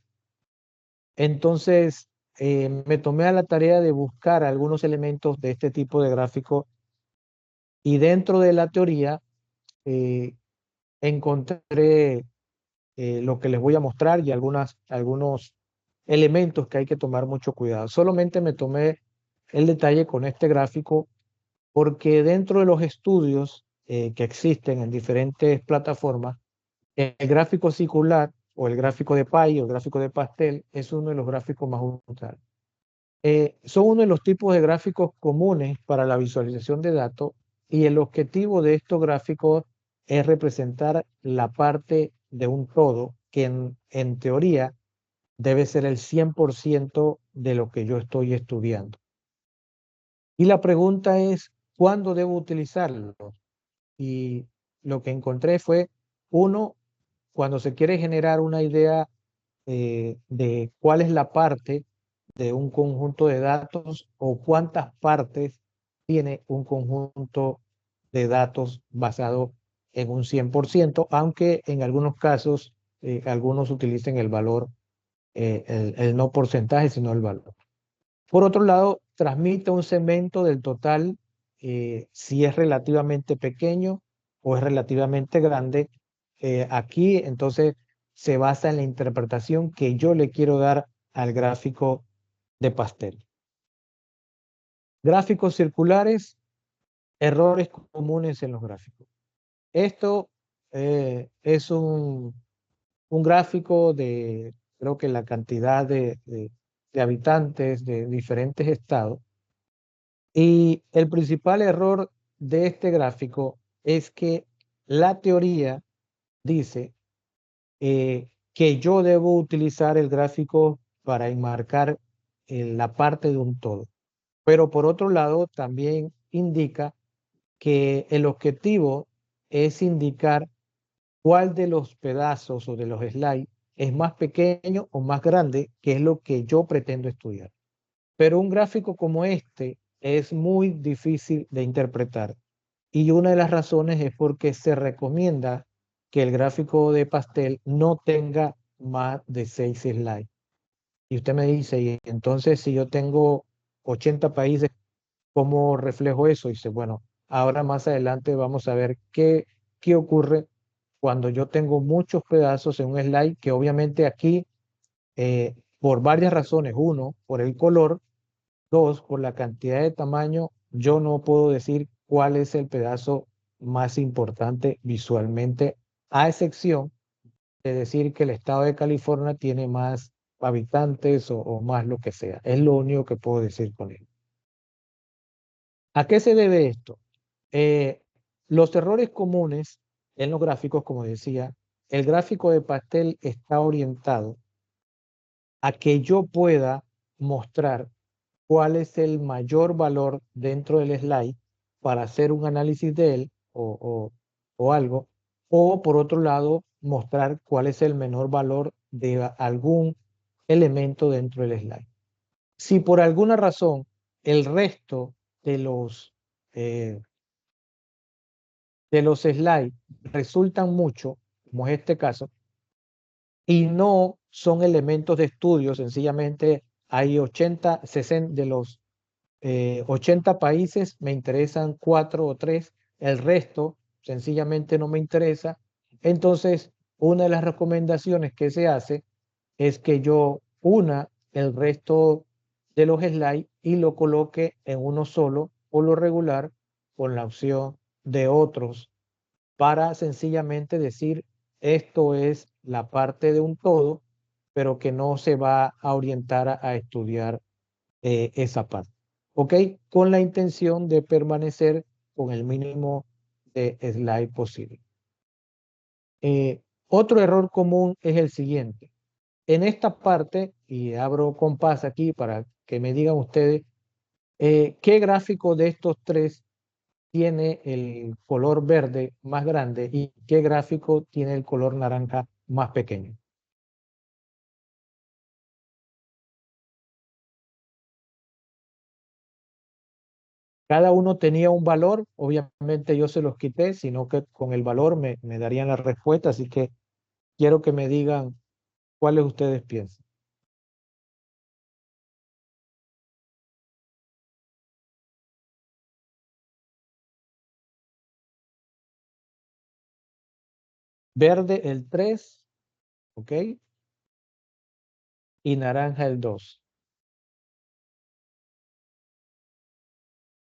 Entonces, me tomé a la tarea de buscar algunos elementos de este tipo de gráfico y dentro de la teoría eh, encontré lo que les voy a mostrar y algunos elementos que hay que tomar mucho cuidado. Solamente me tomé el detalle con este gráfico porque dentro de los estudios que existen en diferentes plataformas, el gráfico circular o el gráfico de pie o el gráfico de pastel es uno de los gráficos más usados. Son uno de los tipos de gráficos comunes para la visualización de datos y el objetivo de estos gráficos es representar la parte de un todo que en teoría debe ser el 100% de lo que yo estoy estudiando. Y la pregunta es, ¿cuándo debo utilizarlo? Y lo que encontré fue, uno, cuando se quiere generar una idea de cuál es la parte de un conjunto de datos o cuántas partes tiene un conjunto de datos basado en un 100%, aunque en algunos casos algunos utilicen el valor, el no porcentaje, sino el valor. Por otro lado, transmite un segmento del total si es relativamente pequeño o es relativamente grande. Aquí entonces se basa en la interpretación que yo le quiero dar al gráfico de pastel. Gráficos circulares, errores comunes en los gráficos. Esto es un gráfico de, creo que la cantidad de habitantes de diferentes estados. Y el principal error de este gráfico es que la teoría dice que yo debo utilizar el gráfico para enmarcar la parte de un todo. Pero por otro lado, también indica que el objetivo es indicar cuál de los pedazos o de los slides es más pequeño o más grande, que es lo que yo pretendo estudiar. Pero un gráfico como este es muy difícil de interpretar. Y una de las razones es porque se recomienda que el gráfico de pastel no tenga más de 6 slides. Y usted me dice, y entonces si yo tengo 80 países, ¿cómo reflejo eso? Y dice, bueno, ahora más adelante vamos a ver qué ocurre cuando yo tengo muchos pedazos en un slide, que obviamente aquí, por varias razones, uno, por el color, dos, por la cantidad de tamaño, yo no puedo decir cuál es el pedazo más importante visualmente, a excepción de decir que el estado de California tiene más habitantes o más lo que sea. Es lo único que puedo decir con él. ¿A qué se debe esto? Los errores comunes en los gráficos, como decía, el gráfico de pastel está orientado a que yo pueda mostrar cuál es el mayor valor dentro del slide para hacer un análisis de él o algo, o por otro lado, mostrar cuál es el menor valor de algún elemento dentro del slide. Si por alguna razón el resto de eh, los slides resultan mucho, como es este caso, y no son elementos de estudio, sencillamente hay 80, 60 de los 80 países, me interesan 4 o 3, el resto sencillamente no me interesa. Entonces, una de las recomendaciones que se hace es que yo una el resto de los slides y lo coloque en uno solo, por lo regular, con la opción de otros, para sencillamente decir esto es la parte de un todo, pero que no se va a orientar a estudiar esa parte. ¿Ok? Con la intención de permanecer con el mínimo de slide posible. Otro error común es el siguiente. En esta parte, y abro compás aquí para que me digan ustedes ¿Qué gráfico de estos tres tiene el color verde más grande y qué gráfico tiene el color naranja más pequeño? Cada uno tenía un valor, obviamente yo se los quité, sino que con el valor me darían la respuesta, así que quiero que me digan cuáles ustedes piensan. Verde el 3, ¿ok? Y naranja el 2,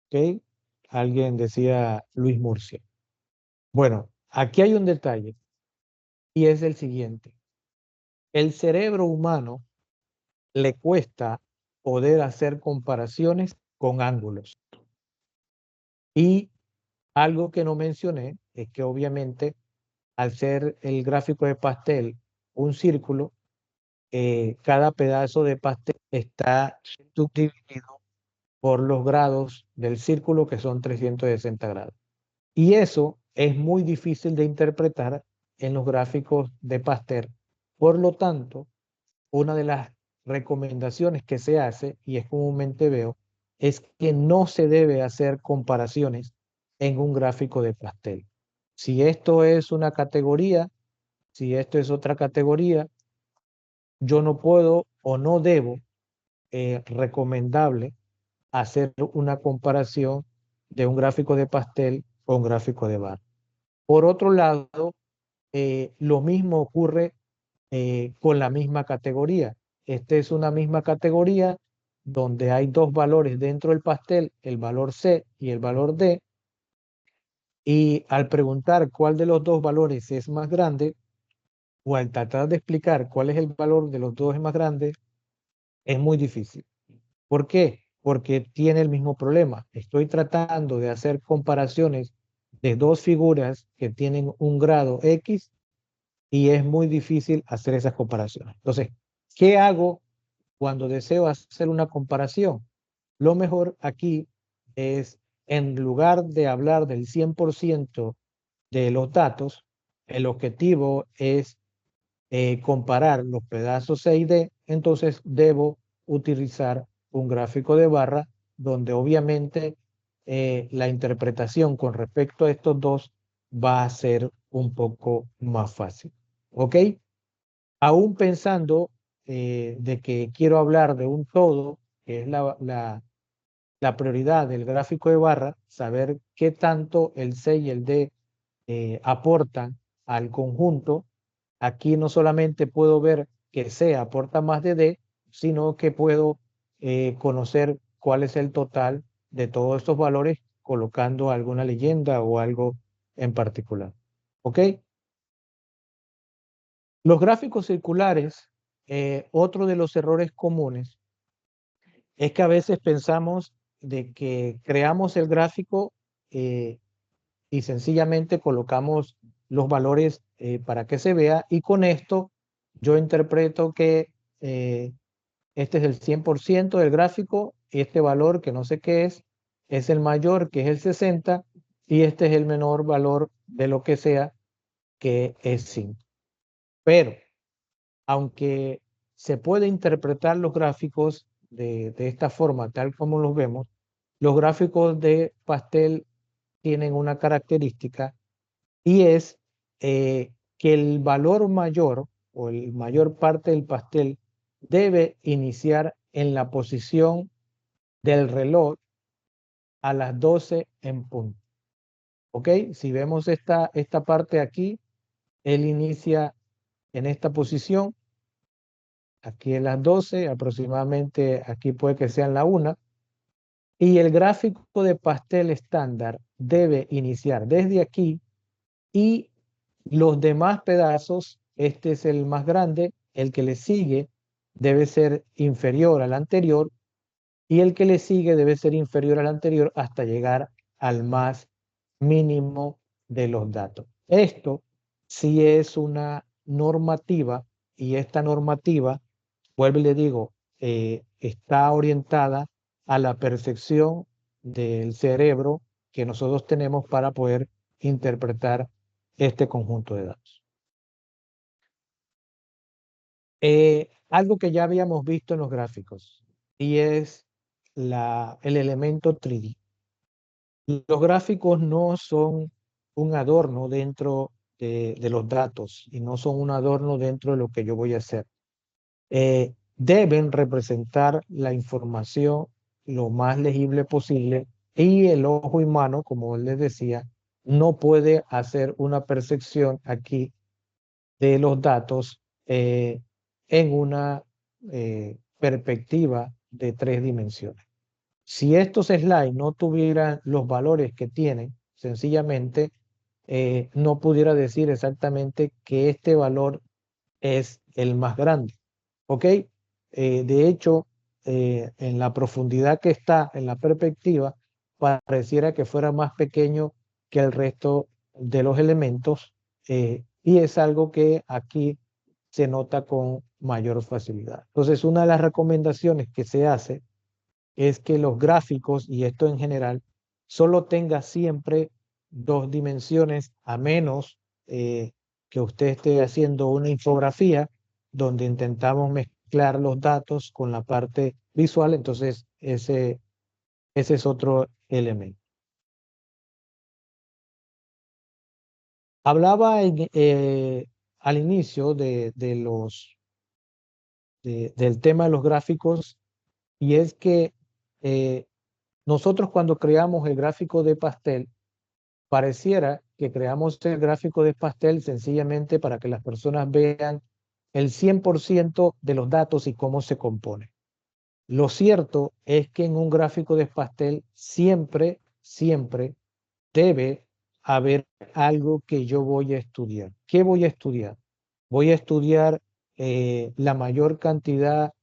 ¿ok? Alguien decía Luis Murcia. Bueno, aquí hay un detalle y es el siguiente. El cerebro humano le cuesta poder hacer comparaciones con ángulos. Y algo que no mencioné es que obviamente al ser el gráfico de pastel un círculo, cada pedazo de pastel está subdividido por los grados del círculo, que son 360 grados. Y eso es muy difícil de interpretar en los gráficos de pastel. Por lo tanto, una de las recomendaciones que se hace, y es comúnmente veo, es que no se debe hacer comparaciones en un gráfico de pastel. Si esto es una categoría, si esto es otra categoría, yo no puedo o no debo recomendable hacer una comparación de un gráfico de pastel con un gráfico de barra. Por otro lado, lo mismo ocurre con la misma categoría. Esta es una misma categoría donde hay dos valores dentro del pastel, el valor C y el valor D, y al preguntar cuál de los dos valores es más grande, o al tratar de explicar cuál es el valor de los dos es más grande, es muy difícil. ¿Por qué? Porque tiene el mismo problema. Estoy tratando de hacer comparaciones de dos figuras que tienen un grado X y es muy difícil hacer esas comparaciones. Entonces, ¿qué hago cuando deseo hacer una comparación? Lo mejor aquí es, en lugar de hablar del 100% de los datos, el objetivo es comparar los pedazos C y D, entonces debo utilizar un gráfico de barra donde obviamente la interpretación con respecto a estos dos va a ser un poco más fácil. ¿Ok? Aún pensando de que quiero hablar de un todo, que es la prioridad del gráfico de barra, saber qué tanto el C y el D aportan al conjunto. Aquí no solamente puedo ver que C aporta más de D, sino que puedo conocer cuál es el total de todos estos valores colocando alguna leyenda o algo en particular. ¿Ok? Los gráficos circulares, otro de los errores comunes es que a veces pensamos de que creamos el gráfico y sencillamente colocamos los valores para que se vea y con esto yo interpreto que este es el 100% del gráfico, este valor que no sé qué es el mayor que es el 60 y este es el menor valor de lo que sea que es 5. Pero aunque se puede interpretar los gráficos de esta forma, tal como los vemos, los gráficos de pastel tienen una característica y es que el valor mayor o el mayor parte del pastel debe iniciar en la posición del reloj a las 12 en punto. ¿Ok? Si vemos esta parte aquí, él inicia en esta posición, aquí en las 12, aproximadamente aquí puede que sean la 1, y el gráfico de pastel estándar debe iniciar desde aquí y los demás pedazos, este es el más grande, el que le sigue debe ser inferior al anterior y el que le sigue debe ser inferior al anterior hasta llegar al más mínimo de los datos. Esto sí es una normativa y esta normativa, vuelvo y le digo, está orientada a la percepción del cerebro que nosotros tenemos para poder interpretar este conjunto de datos. Algo que ya habíamos visto en los gráficos y es el elemento 3D. Los gráficos no son un adorno dentro de los datos y no son un adorno dentro de lo que yo voy a hacer. Deben representar la información lo más legible posible y el ojo humano, como les decía, no puede hacer una percepción aquí de los datos en una perspectiva de 3 dimensiones. Si estos slides no tuvieran los valores que tienen, sencillamente no pudiera decir exactamente que este valor es el más grande. ¿Ok? De hecho, en la profundidad que está en la perspectiva, pareciera que fuera más pequeño que el resto de los elementos y es algo que aquí se nota con mayor facilidad. Entonces, una de las recomendaciones que se hace es que los gráficos, y esto en general, solo tenga siempre 2 dimensiones, a menos que usted esté haciendo una infografía donde intentamos mezclar los datos con la parte visual, entonces ese es otro elemento. Hablaba al inicio del tema de los gráficos, y es que nosotros cuando creamos el gráfico de pastel, pareciera que creamos el gráfico de pastel sencillamente para que las personas vean el 100% de los datos y cómo se compone. Lo cierto es que en un gráfico de pastel siempre debe haber algo que yo voy a estudiar. ¿Qué voy a estudiar? Voy a estudiar la mayor cantidad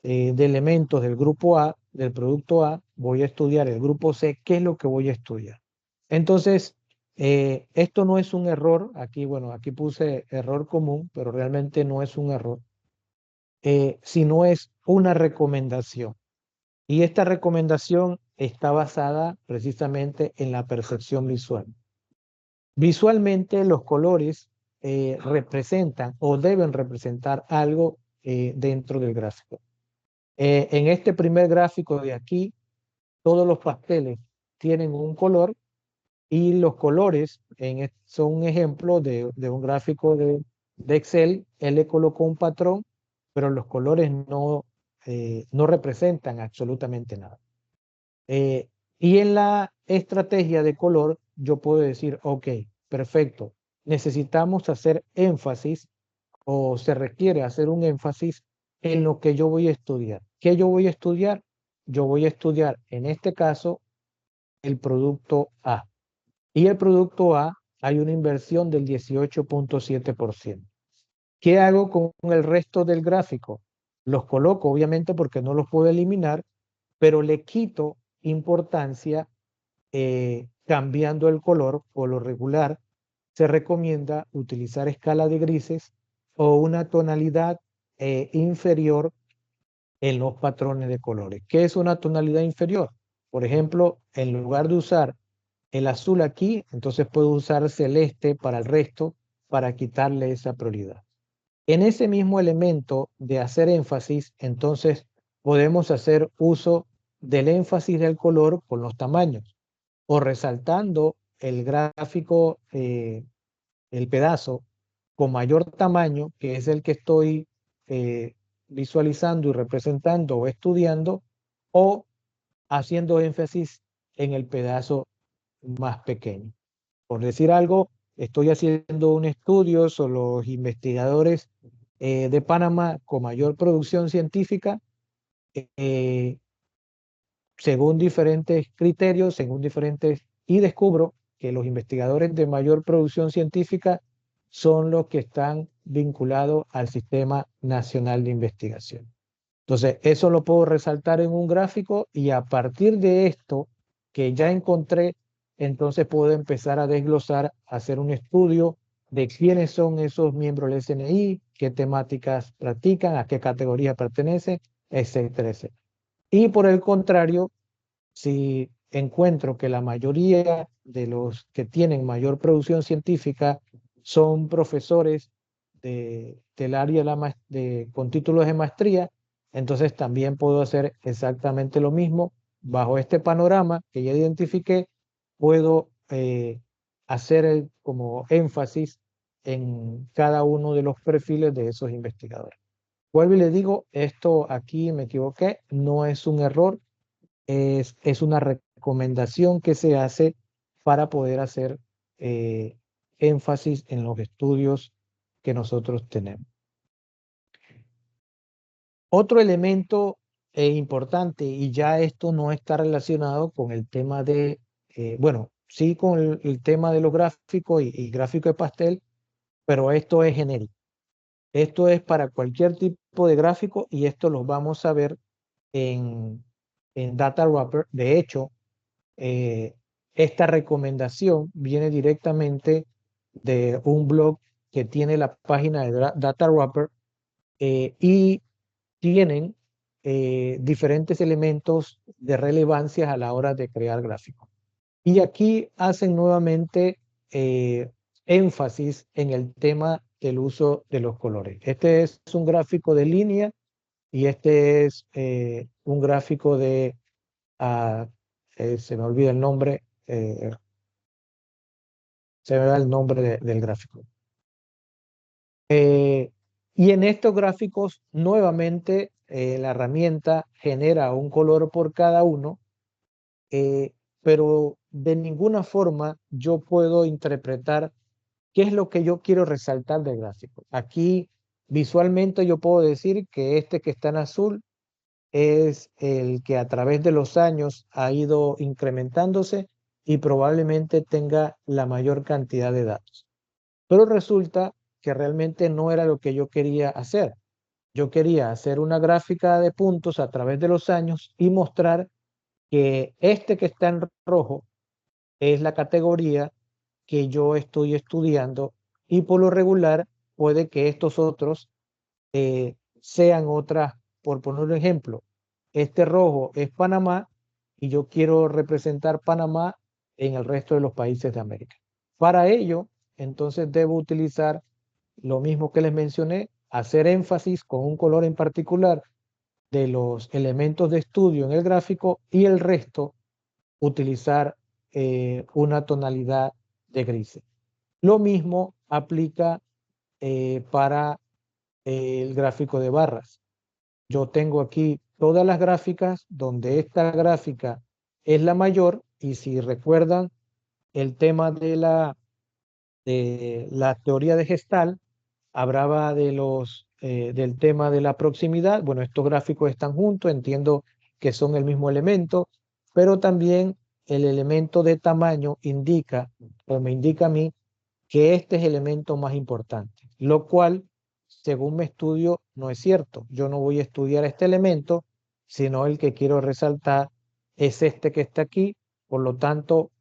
de elementos del grupo A, del producto A. Voy a estudiar el grupo C. ¿Qué es lo que voy a estudiar? Entonces, esto no es un error. Aquí, bueno, aquí puse error común, pero realmente no es un error, sino es una recomendación. Y esta recomendación está basada precisamente en la percepción visual. Visualmente, los colores representan o deben representar algo dentro del gráfico. En este primer gráfico de aquí, todos los pasteles tienen un color y los colores son un ejemplo de un gráfico de Excel. Él le colocó un patrón, pero los colores no representan absolutamente nada. Y en la estrategia de color, yo puedo decir, ok, perfecto, necesitamos hacer énfasis o se requiere hacer un énfasis en lo que yo voy a estudiar. ¿Qué yo voy a estudiar? Yo voy a estudiar, en este caso, el producto A. Y el producto A hay una inversión del 18.7%. ¿Qué hago con el resto del gráfico? Los coloco, obviamente, porque no los puedo eliminar, pero le quito importancia cambiando el color. Por lo regular, se recomienda utilizar escala de grises o una tonalidad inferior en los patrones de colores. ¿Qué es una tonalidad inferior? Por ejemplo, en lugar de usar el azul aquí, entonces puedo usar celeste para el resto para quitarle esa prioridad. En ese mismo elemento de hacer énfasis, entonces podemos hacer uso del énfasis del color con los tamaños o resaltando el gráfico, el pedazo con mayor tamaño, que es el que estoy visualizando y representando o estudiando, o haciendo énfasis en el pedazo más pequeño. Por decir algo, estoy haciendo un estudio sobre los investigadores de Panamá con mayor producción científica, según diferentes criterios, y descubro que los investigadores de mayor producción científica son los que están vinculados al Sistema Nacional de Investigación. Entonces, eso lo puedo resaltar en un gráfico y a partir de esto que ya encontré, entonces puedo empezar a desglosar, a hacer un estudio de quiénes son esos miembros del SNI, qué temáticas practican, a qué categoría pertenecen, etcétera, etcétera. Y por el contrario, si encuentro que la mayoría de los que tienen mayor producción científica son profesores del área con títulos de maestría, entonces también puedo hacer exactamente lo mismo. Bajo este panorama que ya identifiqué, puedo hacer como énfasis en cada uno de los perfiles de esos investigadores. Vuelvo y le digo, esto aquí me equivoqué, no es un error, es una recomendación que se hace para poder hacer énfasis en los estudios que nosotros tenemos. Otro elemento importante, y ya esto no está relacionado con el tema bueno, sí con el tema de los gráficos y gráfico de pastel, pero esto es genérico. Esto es para cualquier tipo de gráfico y esto lo vamos a ver en Data Wrapper. De hecho, esta recomendación viene directamente de un blog que tiene la página de Data Wrapper y tienen diferentes elementos de relevancia a la hora de crear gráficos. Y aquí hacen nuevamente énfasis en el tema del uso de los colores. Este es un gráfico de línea y este es un gráfico de, se me olvida el nombre, se me da el nombre del gráfico. Y en estos gráficos, nuevamente, la herramienta genera un color por cada uno, pero de ninguna forma yo puedo interpretar qué es lo que yo quiero resaltar del gráfico. Aquí, visualmente, yo puedo decir que este que está en azul es el que a través de los años ha ido incrementándose y probablemente tenga la mayor cantidad de datos. Pero resulta que realmente no era lo que yo quería hacer. Yo quería hacer una gráfica de puntos a través de los años y mostrar que este que está en rojo es la categoría que yo estoy estudiando y por lo regular puede que estos otros sean otras. Por poner un ejemplo, este rojo es Panamá y yo quiero representar Panamá en el resto de los países de América. Para ello, entonces debo utilizar lo mismo que les mencioné, hacer énfasis con un color en particular de los elementos de estudio en el gráfico y el resto utilizar una tonalidad de grises. Lo mismo aplica para el gráfico de barras. Yo tengo aquí todas las gráficas donde esta gráfica es la mayor y si recuerdan el tema de la teoría de Gestalt, hablaba del tema de la proximidad. Bueno, estos gráficos están juntos, entiendo que son el mismo elemento, pero también el elemento de tamaño indica, o me indica a mí, que este es el elemento más importante, lo cual, según mi estudio, no es cierto. Yo no voy a estudiar este elemento, sino el que quiero resaltar es este que está aquí. Por lo tanto,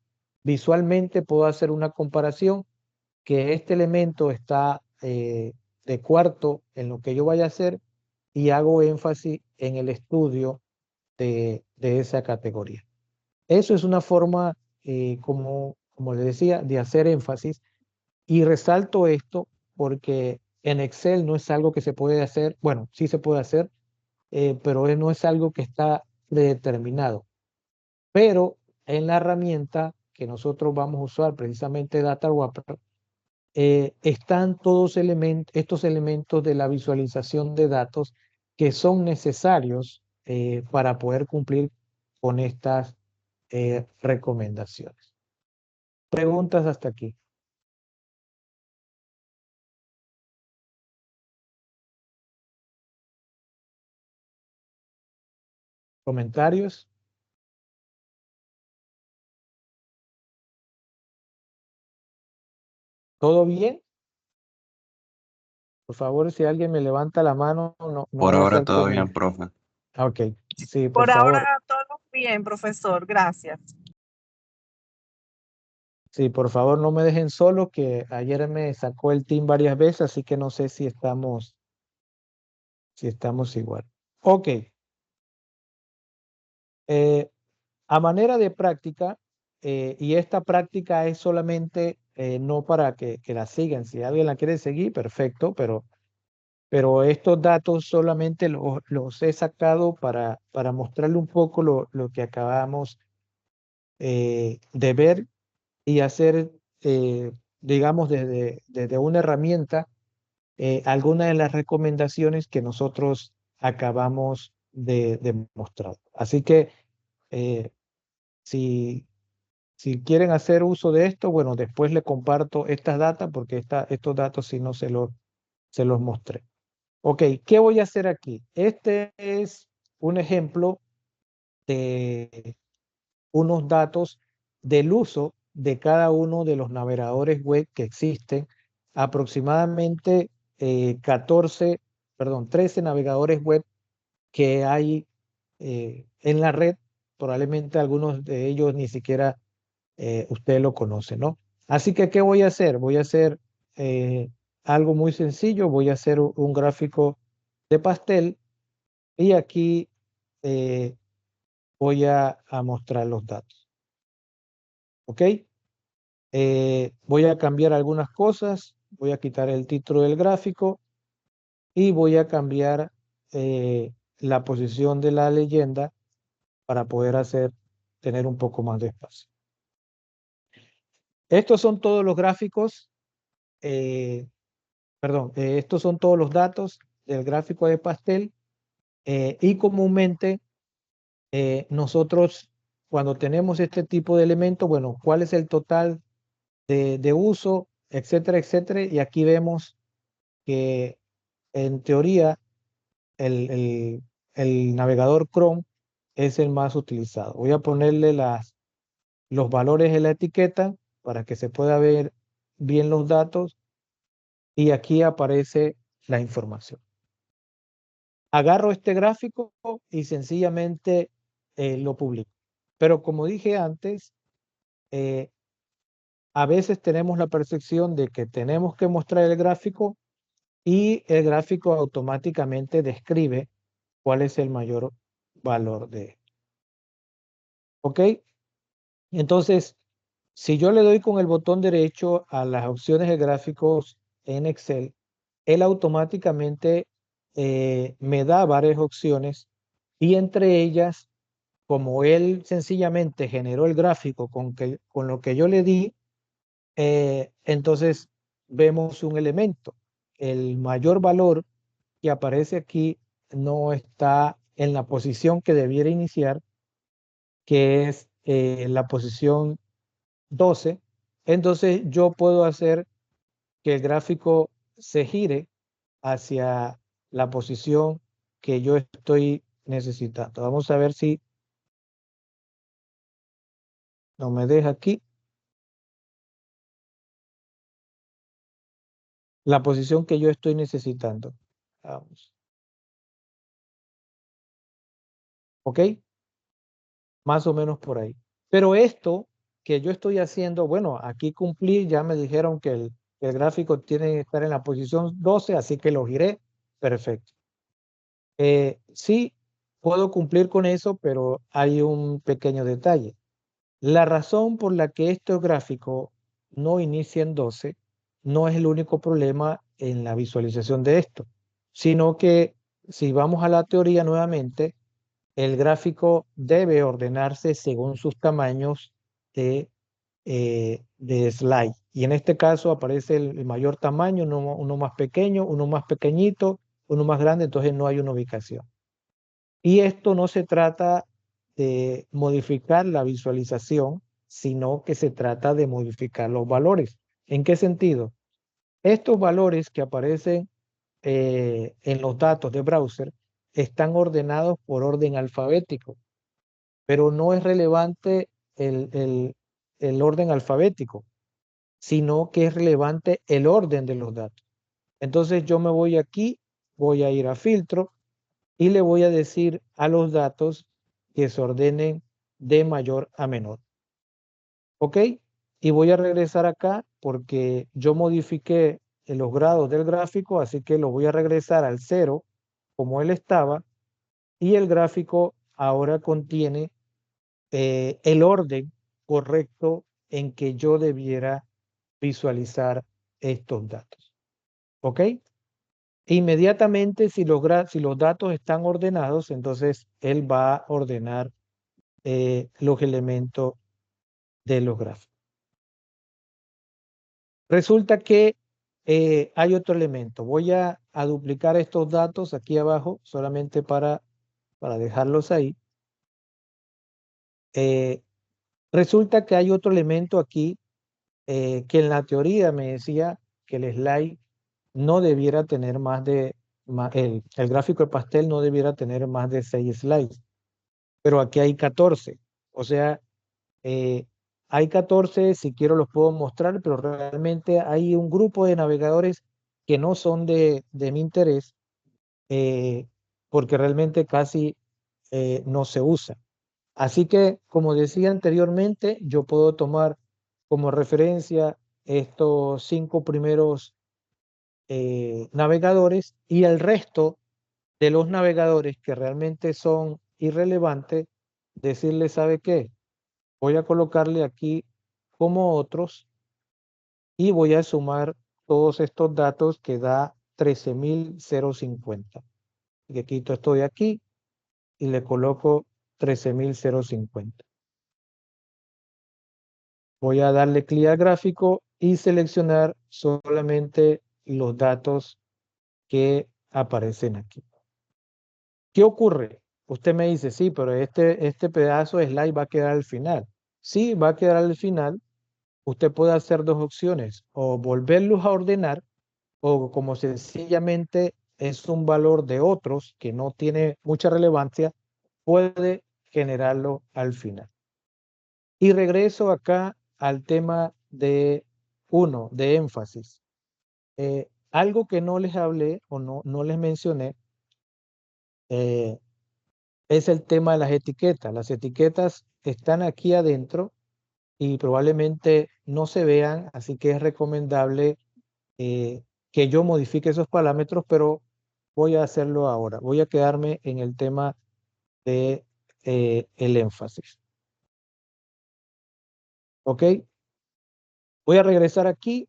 visualmente puedo hacer una comparación que este elemento está de cuarto en lo que yo vaya a hacer y hago énfasis en el estudio de esa categoría. Eso es una forma, como les decía, de hacer énfasis y resalto esto porque en Excel no es algo que se puede hacer, bueno, sí se puede hacer, pero no es algo que está predeterminado. Pero en la herramienta que nosotros vamos a usar, precisamente Data Wrapper, están todos estos elementos de la visualización de datos que son necesarios para poder cumplir con estas recomendaciones. Preguntas hasta aquí. ¿Comentarios? ¿Todo bien? Por favor, si alguien me levanta la mano, no Por vaya a ahora ser todo conmigo. bien, profe. Ok, sí, por Por favor. ahora todo bien, profesor. Gracias. Sí, por favor, no me dejen solo, que ayer me sacó el team varias veces, así que no sé si estamos igual. Ok. A manera de práctica, y esta práctica es solamente no para que la sigan. Si alguien la quiere seguir, perfecto, pero estos datos solamente los he sacado para mostrarle un poco lo que acabamos de ver y hacer, digamos, desde una herramienta, algunas de las recomendaciones que nosotros acabamos de mostrar. Así que eh, si, si quieren hacer uso de esto, bueno, después le comparto estas datas porque estos datos si no se los mostré. Ok, ¿qué voy a hacer aquí? Este es un ejemplo de unos datos del uso de cada uno de los navegadores web que existen. Aproximadamente 13 navegadores web que hay en la red. Probablemente algunos de ellos ni siquiera usted lo conoce, ¿no? Así que, ¿qué voy a hacer? Voy a hacer algo muy sencillo. Voy a hacer un gráfico de pastel y aquí voy a mostrar los datos. ¿Ok? Voy a cambiar algunas cosas. Voy a quitar el título del gráfico y voy a cambiar la posición de la leyenda para poder tener un poco más de espacio. Estos son todos los gráficos, estos son todos los datos del gráfico de pastel y comúnmente nosotros cuando tenemos este tipo de elementos, bueno, ¿cuál es el total de uso, etcétera, etcétera? Y aquí vemos que en teoría el navegador Chrome es el más utilizado. Voy a ponerle los valores en la etiqueta para que se pueda ver bien los datos y aquí aparece la información. Agarro este gráfico y sencillamente lo publico. Pero como dije antes, a veces tenemos la percepción de que tenemos que mostrar el gráfico y el gráfico automáticamente describe cuál es el mayor valor de. ¿Ok? Entonces, si yo le doy con el botón derecho a las opciones de gráficos en Excel, él automáticamente me da varias opciones y entre ellas, como él sencillamente generó el gráfico con lo que yo le di, entonces vemos un elemento. El mayor valor que aparece aquí no está en la posición que debiera iniciar, que es la posición 12. Entonces yo puedo hacer que el gráfico se gire hacia la posición que yo estoy necesitando. Vamos a ver si no me deja aquí. La posición que yo estoy necesitando. Vamos. ¿Ok? Más o menos por ahí. Pero esto que yo estoy haciendo, bueno, aquí cumplí, ya me dijeron que el gráfico tiene que estar en la posición 12, así que lo giré. Perfecto. Sí, puedo cumplir con eso, pero hay un pequeño detalle. La razón por la que este gráfico no inicia en 12 no es el único problema en la visualización de esto, sino que si vamos a la teoría nuevamente, el gráfico debe ordenarse según sus tamaños de slide. Y en este caso aparece el mayor tamaño, uno más pequeño, uno más pequeñito, uno más grande, entonces no hay una ubicación. Y esto no se trata de modificar la visualización, sino que se trata de modificar los valores. ¿En qué sentido? Estos valores que aparecen en los datos de browser están ordenados por orden alfabético, pero no es relevante el orden alfabético, sino que es relevante el orden de los datos. Entonces yo me voy aquí, voy a ir a filtro y le voy a decir a los datos que se ordenen de mayor a menor. ¿Ok? Y voy a regresar acá porque yo modifiqué los grados del gráfico, así que lo voy a regresar al 0 como él estaba y el gráfico ahora contiene el orden correcto en que yo debiera visualizar estos datos. ¿Ok? Inmediatamente, si los datos están ordenados, entonces él va a ordenar los elementos de los gráficos. Resulta que hay otro elemento. Voy a duplicar estos datos aquí abajo solamente para dejarlos ahí. Resulta que hay otro elemento aquí que en la teoría me decía que el slide no debiera tener más de, el gráfico de pastel no debiera tener más de 6 slides, pero aquí hay 14. O sea, hay 14, si quiero los puedo mostrar, pero realmente hay un grupo de navegadores que no son de mi interés, porque realmente casi no se usa. Así que, como decía anteriormente, yo puedo tomar como referencia estos 5 primeros navegadores y el resto de los navegadores que realmente son irrelevantes, decirle, ¿sabe qué? Voy a colocarle aquí como otros y voy a sumar todos estos datos que da 13.050. Le quito esto de aquí y le coloco 13.050. Voy a darle clic al gráfico y seleccionar solamente los datos que aparecen aquí. ¿Qué ocurre? Usted me dice, sí, pero este pedazo de slide va a quedar al final. Sí, va a quedar al final. Usted puede hacer dos opciones, o volverlos a ordenar, o como sencillamente es un valor de otros que no tiene mucha relevancia, puede generarlo al final. Y regreso acá al tema de de énfasis. Algo que no les hablé o no les mencioné es el tema de las etiquetas. Las etiquetas están aquí adentro y probablemente no se vean, así que es recomendable que yo modifique esos parámetros, pero voy a hacerlo ahora. Voy a quedarme en el tema de el énfasis. ¿Ok? Voy a regresar aquí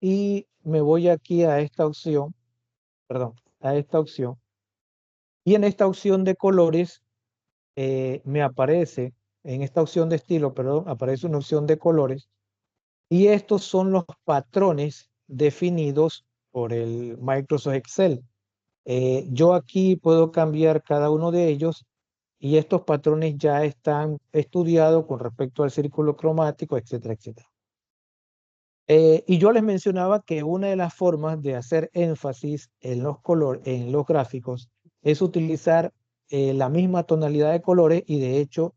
y me voy aquí a esta opción, perdón, a esta opción. Y en esta opción de colores me aparece, en esta opción de estilo, perdón, aparece una opción de colores. Y estos son los patrones definidos por el Microsoft Excel. Yo aquí puedo cambiar cada uno de ellos y estos patrones ya están estudiados con respecto al círculo cromático, etcétera, etcétera. Y yo les mencionaba que una de las formas de hacer énfasis en los en los gráficos es utilizar la misma tonalidad de colores y de hecho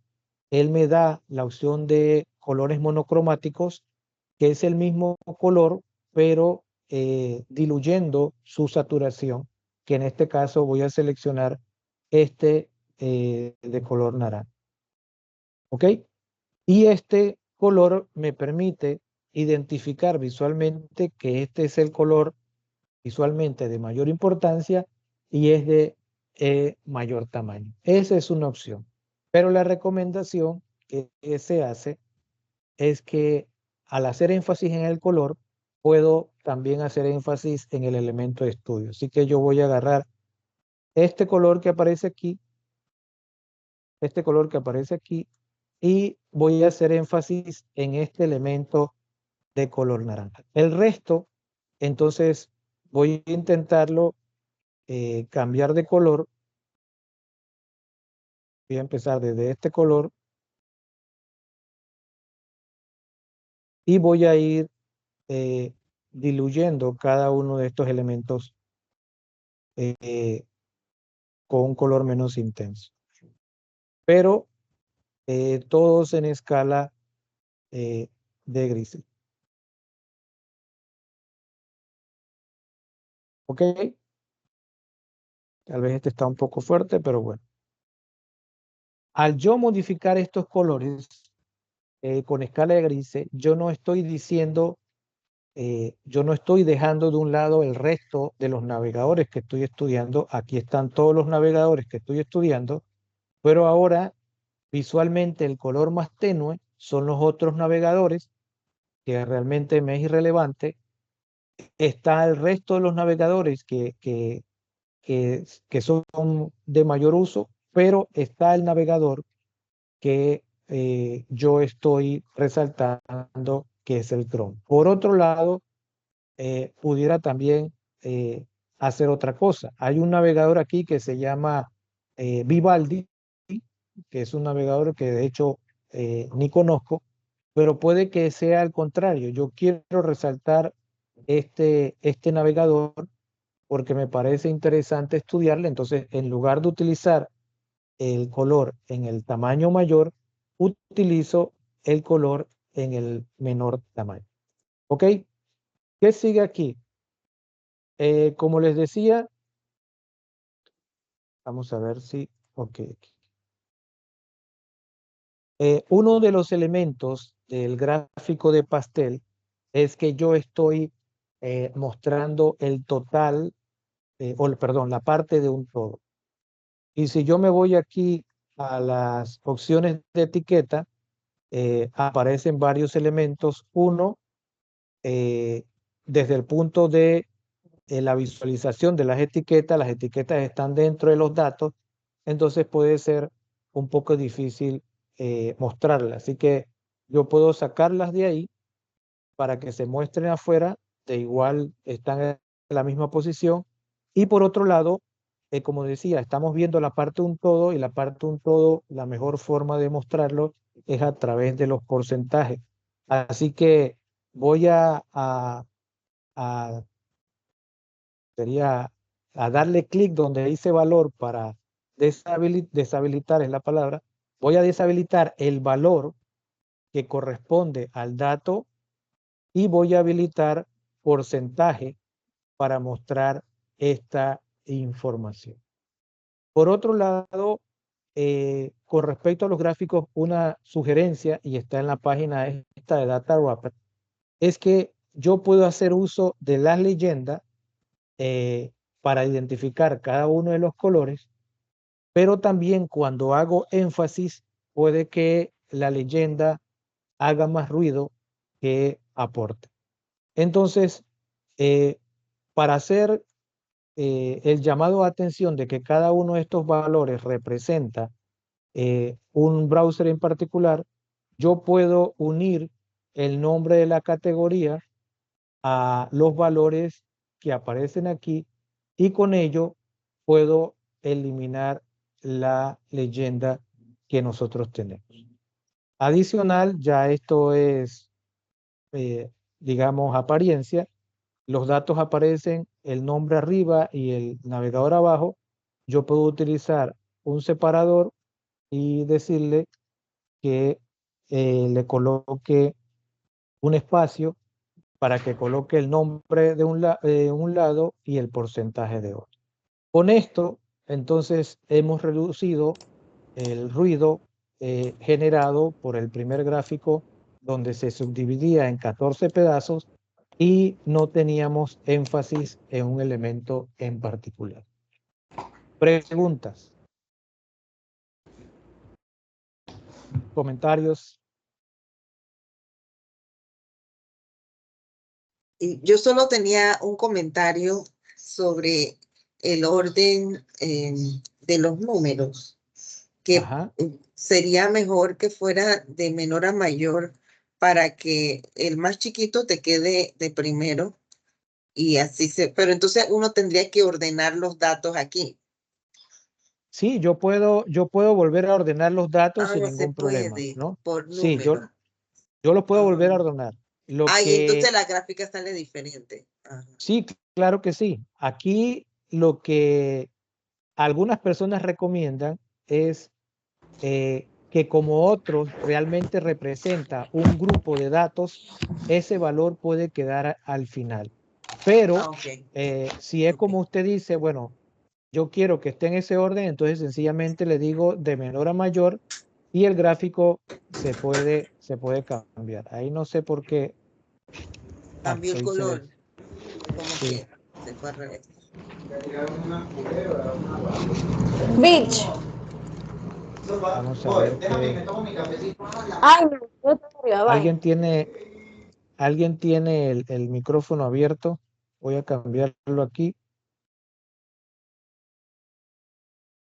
él me da la opción de colores monocromáticos, que es el mismo color, pero diluyendo su saturación, que en este caso voy a seleccionar este de color naranja. ¿Ok? Y este color me permite identificar visualmente que este es el color visualmente de mayor importancia y es de mayor tamaño. Esa es una opción. Pero la recomendación que se hace es que al hacer énfasis en el color, puedo también hacer énfasis en el elemento de estudio. Así que yo voy a agarrar este color que aparece aquí, este color que aparece aquí, y voy a hacer énfasis en este elemento de color naranja. El resto, entonces, voy a intentarlo cambiar de color. Voy a empezar desde este color y voy a ir diluyendo cada uno de estos elementos con un color menos intenso. Pero todos en escala de grises. ¿Ok? Tal vez este está un poco fuerte, pero bueno. Al yo modificar estos colores con escala de grises, yo no estoy diciendo, yo no estoy dejando de un lado el resto de los navegadores que estoy estudiando. Aquí están todos los navegadores que estoy estudiando, pero ahora visualmente el color más tenue son los otros navegadores, que realmente me es irrelevante. Está el resto de los navegadores que son de mayor uso, pero está el navegador que yo estoy resaltando, que es el Chrome. Por otro lado, pudiera también hacer otra cosa. Hay un navegador aquí que se llama Vivaldi, que es un navegador que de hecho ni conozco, pero puede que sea al contrario. Yo quiero resaltar este navegador porque me parece interesante estudiarle. Entonces, en lugar de utilizar el color en el tamaño mayor, utilizo el color en el menor tamaño. ¿Ok? ¿Qué sigue aquí? Como les decía, vamos a ver si... Ok. Uno de los elementos del gráfico de pastel es que yo estoy mostrando el total, perdón, la parte de un todo. Y si yo me voy aquí a las opciones de etiqueta, aparecen varios elementos. Uno, desde el punto de la visualización de las etiquetas están dentro de los datos, entonces puede ser un poco difícil mostrarlas. Así que yo puedo sacarlas de ahí para que se muestren afuera, de igual están en la misma posición. Y por otro lado, como decía, estamos viendo la parte de un todo, y la parte de un todo, la mejor forma de mostrarlo es a través de los porcentajes. Así que voy a sería a darle clic donde dice valor para deshabilitar, es la palabra. Voy a deshabilitar el valor que corresponde al dato y voy a habilitar porcentaje para mostrar esta información. Por otro lado, con respecto a los gráficos, una sugerencia, y está en la página esta de Data Wrapper, es que yo puedo hacer uso de las leyendas para identificar cada uno de los colores, pero también cuando hago énfasis puede que la leyenda haga más ruido que aporte. Entonces, para hacer el llamado a atención de que cada uno de estos valores representa un browser en particular, yo puedo unir el nombre de la categoría a los valores que aparecen aquí, y con ello puedo eliminar la leyenda que nosotros tenemos. Adicional, ya esto es, digamos, apariencia. Los datos aparecen, el nombre arriba y el navegador abajo. Yo puedo utilizar un separador y decirle que le coloque un espacio para que coloque el nombre de un lado y el porcentaje de otro. Con esto, entonces, hemos reducido el ruido generado por el primer gráfico, donde se subdividía en 14 pedazos y no teníamos énfasis en un elemento en particular. Preguntas, comentarios. Y yo solo tenía un comentario sobre el orden de los números, que Ajá. sería mejor que fuera de menor a mayor para que el más chiquito te quede de primero y así pero entonces uno tendría que ordenar los datos aquí. Sí, yo puedo volver a ordenar los datos sin No se ningún problema, puede ¿no? por Sí, número. yo los puedo volver a ordenar. Y entonces la gráfica sale diferente. Sí, claro que sí. Aquí lo que algunas personas recomiendan es que como otros realmente representa un grupo de datos, ese valor puede quedar al final. Pero si es como usted dice, bueno, yo quiero que esté en ese orden, entonces sencillamente le digo de menor a mayor y el gráfico se puede cambiar. Ahí no sé por qué. Cambió el color. Como Sí. que se fue al revés. Beach. Vamos a ver Ay, no, yo todavía, bye. ¿Alguien tiene el micrófono abierto? Voy a cambiarlo aquí.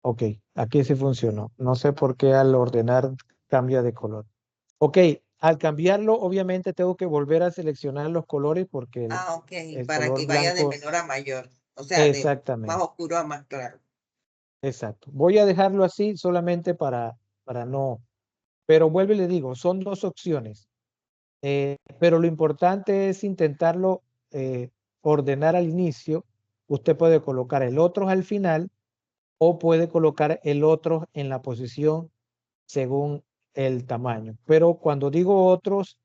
Ok, aquí sí funcionó. No sé por qué al ordenar cambia de color. Ok, al cambiarlo, obviamente tengo que volver a seleccionar los colores porque Ah, ok, el para color que vaya de blanco, menor a mayor. O sea, de más exactamente, oscuro a más claro. exacto. Voy a dejarlo así solamente para no, pero vuelvo y le digo, son dos opciones. Pero lo importante es intentarlo ordenar al inicio. Usted puede colocar el otro al final o puede colocar el otro en la posición según el tamaño. Pero cuando digo otros,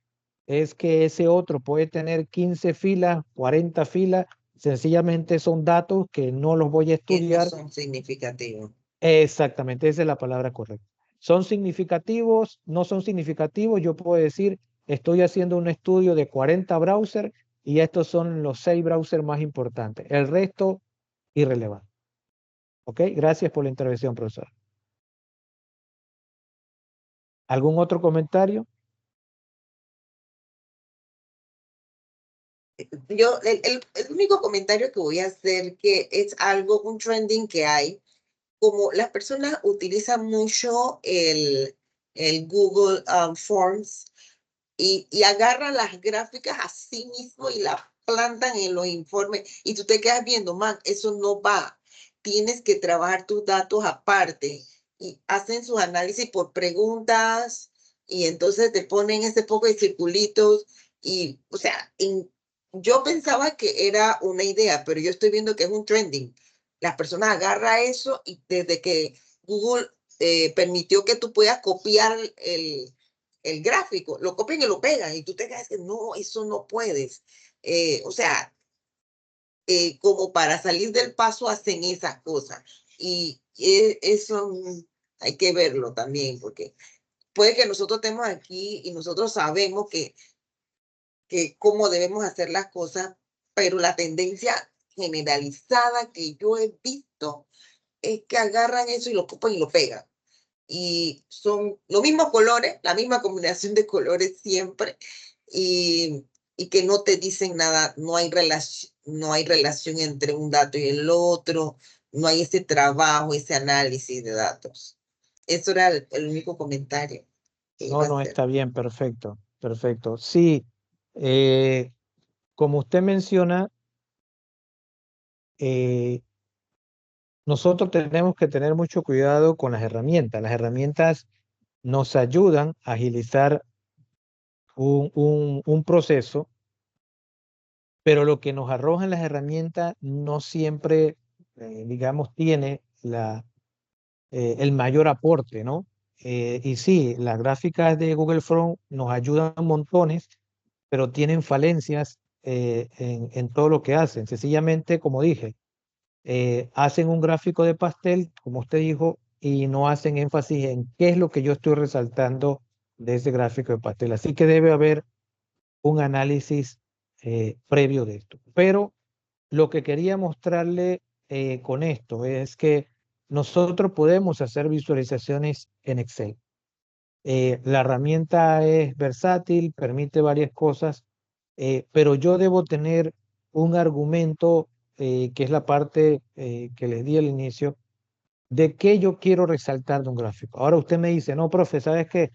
es que ese otro puede tener 15 filas, 40 filas, sencillamente son datos que no los voy a Que no estudiar. son significativos. Exactamente, esa es la palabra correcta. ¿Son significativos? ¿No son significativos? Yo puedo decir, estoy haciendo un estudio de 40 browsers y estos son los 6 browsers más importantes. El resto, irrelevante. ¿Ok? Gracias por la intervención, profesor. ¿Algún otro comentario? El único comentario que voy a hacer que es algo, un trending que hay, como las personas utilizan mucho el Google Forms y agarran las gráficas así mismo y las plantan en los informes y tú te quedas viendo, man, eso no va. Tienes que trabajar tus datos aparte y hacen sus análisis por preguntas y entonces te ponen ese poco de circulitos y, o sea, yo pensaba que era una idea, pero yo estoy viendo que es un trending. Las personas agarran eso y desde que Google permitió que tú puedas copiar el gráfico, lo copian y lo pegan y tú te quedas, no, eso no puedes. O sea, como para salir del paso hacen esas cosas y eso hay que verlo también porque puede que nosotros estemos aquí y nosotros sabemos que cómo debemos hacer las cosas, pero la tendencia generalizada que yo he visto es que agarran eso y lo copian y lo pegan y son los mismos colores, la misma combinación de colores siempre, y, y que no te dicen nada, no hay relación entre un dato y el otro, no hay ese trabajo, ese análisis de datos. Eso era el único comentario que iba No, a no, hacer. está bien, perfecto, perfecto. Sí, eh, como usted menciona, eh, nosotros tenemos que tener mucho cuidado con las herramientas. Las herramientas nos ayudan a agilizar un proceso, pero lo que nos arrojan las herramientas no siempre, digamos, tiene el mayor aporte, ¿no? Y sí, las gráficas de Google Front nos ayudan montones, pero tienen falencias en todo lo que hacen. Sencillamente, como dije, hacen un gráfico de pastel, como usted dijo, y no hacen énfasis en qué es lo que yo estoy resaltando de ese gráfico de pastel. Así que debe haber un análisis previo de esto. Pero lo que quería mostrarle con esto es que nosotros podemos hacer visualizaciones en Excel. La herramienta es versátil, permite varias cosas, pero yo debo tener un argumento, que es la parte que les di al inicio, de qué yo quiero resaltar de un gráfico. Ahora usted me dice, no, profe, ¿sabes qué?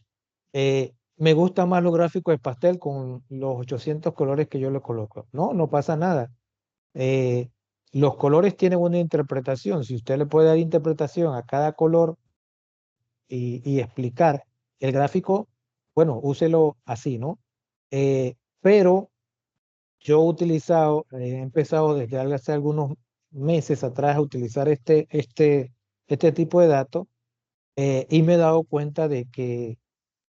Me gustan más los gráficos de pastel con los 800 colores que yo le coloco. No, no pasa nada. Eh, los colores tienen una interpretación. Si usted le puede dar interpretación a cada color y explicar el gráfico, bueno, úselo así, ¿no? Pero yo he empezado desde hace algunos meses atrás a utilizar este tipo de datos, y me he dado cuenta de que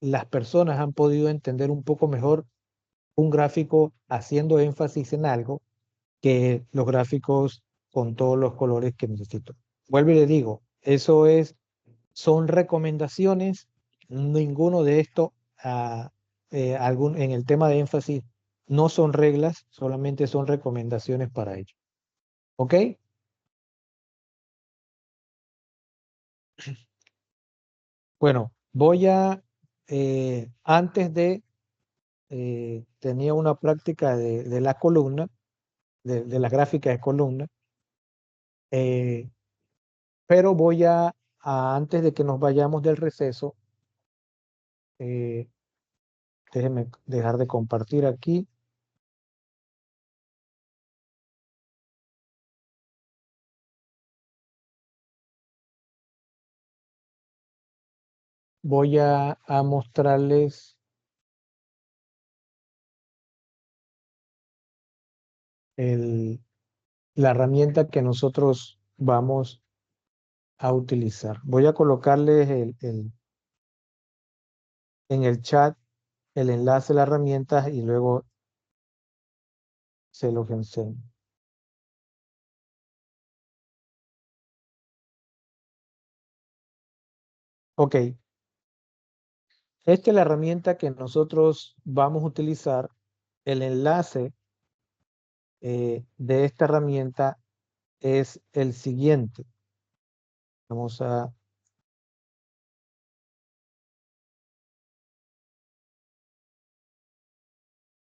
las personas han podido entender un poco mejor un gráfico haciendo énfasis en algo que los gráficos con todos los colores que necesito. Vuelvo y le digo, son recomendaciones, ninguno de esto, en el tema de énfasis, no son reglas, solamente son recomendaciones para ello. ¿Ok? Bueno, voy a, antes de, tenía una práctica de la columna, de la gráfica de columna, eh, pero voy antes de que nos vayamos del receso, déjenme dejar de compartir aquí. Voy a mostrarles la herramienta que nosotros vamos a utilizar. Voy a colocarles en el chat el enlace a la herramienta y luego se los enseño. Ok. Esta es la herramienta que nosotros vamos a utilizar. El enlace de esta herramienta es el siguiente. Vamos a...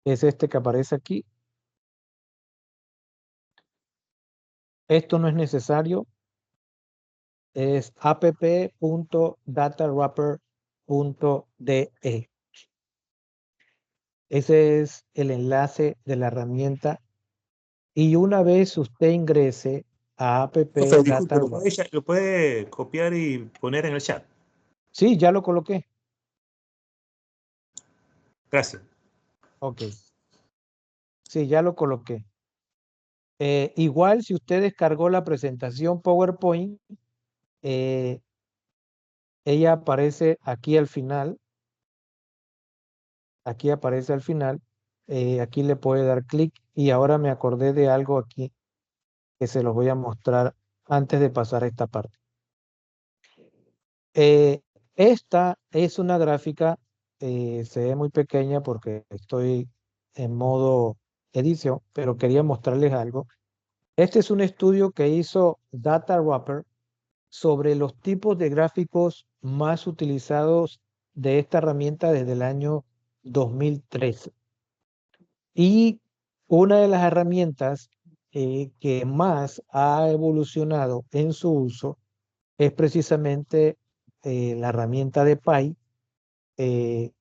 Es este que aparece aquí. Esto no es necesario. Es app.datawrapper.de. Ese es el enlace de la herramienta. Y una vez usted ingrese a Profe, disculpe, app.datawrapper. lo puede copiar y poner en el chat. Sí, ya lo coloqué. Gracias. Ok. Sí, ya lo coloqué. Igual si usted descargó la presentación PowerPoint, ella aparece aquí al final. Aquí aparece al final. Aquí le puede dar clic y ahora me acordé de algo aquí que se los voy a mostrar antes de pasar a esta parte. Esta es una gráfica, se ve muy pequeña porque estoy en modo edición, pero quería mostrarles algo. Este es un estudio que hizo DataWrapper sobre los tipos de gráficos más utilizados de esta herramienta desde el año 2013. Y una de las herramientas que más ha evolucionado en su uso es precisamente la herramienta de Pi, que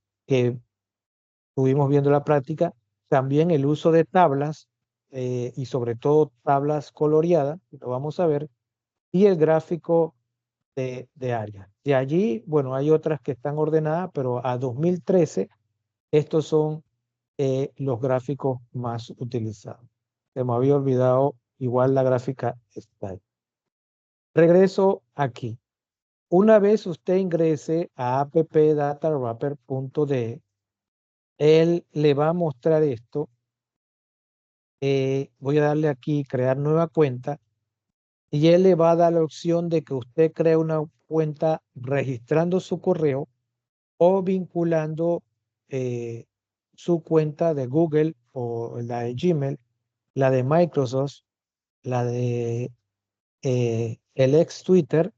estuvimos viendo la práctica, también el uso de tablas y sobre todo tablas coloreadas, lo vamos a ver, y el gráfico de área. De allí, bueno, hay otras que están ordenadas, pero a 2013 estos son los gráficos más utilizados. Se me había olvidado igual la gráfica está. Regreso aquí. Una vez usted ingrese a app.datawrapper.de, él le va a mostrar esto. Voy a darle aquí crear nueva cuenta y él le va a dar la opción de que usted cree una cuenta registrando su correo o vinculando su cuenta de Google o la de Gmail, la de Microsoft, la de el ex Twitter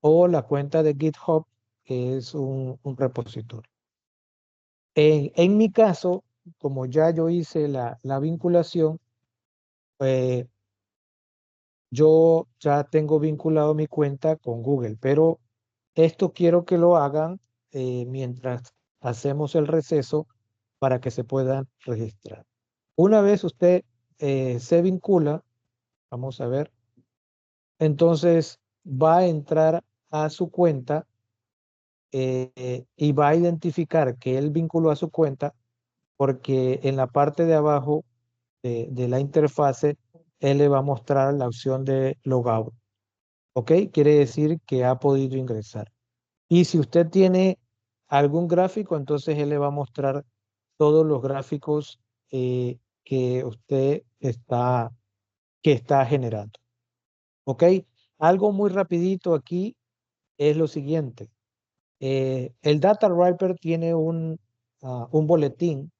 o la cuenta de GitHub, que es un repositorio. En mi caso, como ya yo hice la vinculación, yo ya tengo vinculado mi cuenta con Google, pero esto quiero que lo hagan mientras hacemos el receso para que se puedan registrar. Una vez usted se vincula, vamos a ver, entonces va a entrar a su cuenta y va a identificar que él vinculó a su cuenta porque en la parte de abajo de la interfase él le va a mostrar la opción de logout. ¿Ok? Quiere decir que ha podido ingresar. Y si usted tiene algún gráfico, entonces él le va a mostrar todos los gráficos que usted está generando. ¿Ok? Algo muy rapidito aquí es lo siguiente. El DataWrapper tiene un boletín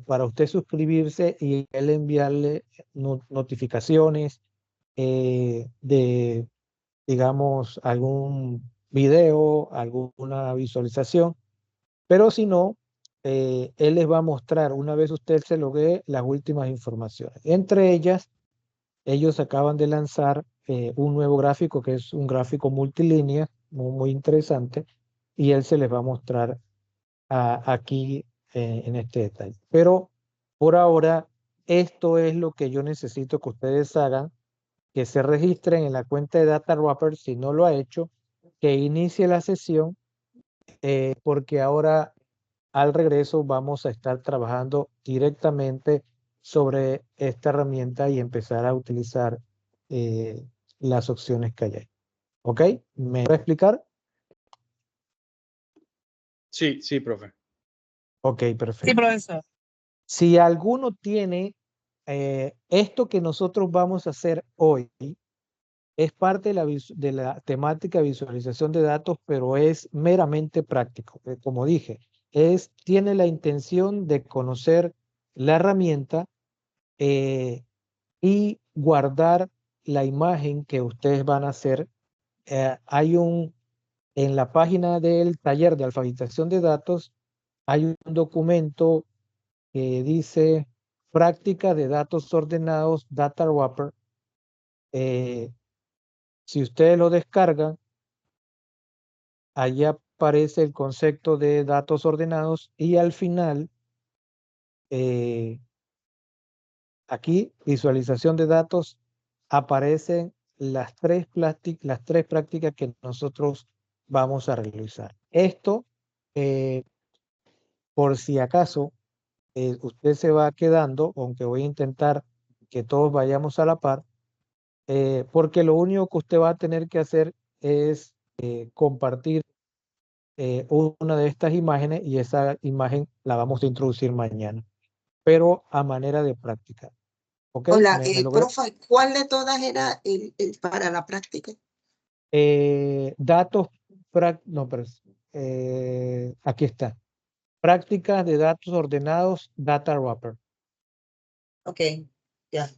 para usted suscribirse y él enviarle notificaciones de, digamos, algún video, alguna visualización, pero si no, él les va a mostrar, una vez usted se loguee, las últimas informaciones. Entre ellas, ellos acaban de lanzar un nuevo gráfico que es un gráfico multilínea, muy interesante, y él se les va a mostrar aquí en este detalle. Pero por ahora, esto es lo que yo necesito que ustedes hagan, que se registren en la cuenta de DataWrapper si no lo ha hecho, que inicie la sesión, porque ahora al regreso vamos a estar trabajando directamente sobre esta herramienta y empezar a utilizar las opciones que hay ahí. ¿Ok? ¿Me voy a explicar? Sí, sí, profe. Ok, Sí, perfecto. profesor. Si alguno tiene esto que nosotros vamos a hacer hoy, es parte de la temática de visualización de datos, pero es meramente práctico. Como dije, tiene la intención de conocer la herramienta y guardar la imagen que ustedes van a hacer. En la página del taller de alfabetización de datos, hay un documento que dice práctica de datos ordenados, Data Wrapper. Si ustedes lo descargan, allí aparece el concepto de datos ordenados y al final, aquí, visualización de datos, aparecen las tres prácticas que nosotros vamos a realizar. Esto, por si acaso, usted se va quedando, aunque voy a intentar que todos vayamos a la par, porque lo único que usted va a tener que hacer es compartir una de estas imágenes y esa imagen la vamos a introducir mañana, pero a manera de práctica. ¿Ok? Hola, ¿Me logra? profe, ¿cuál de todas era el para la práctica? Datos, no, pero aquí está. Prácticas de datos ordenados, Data Wrapper. Ok, ya.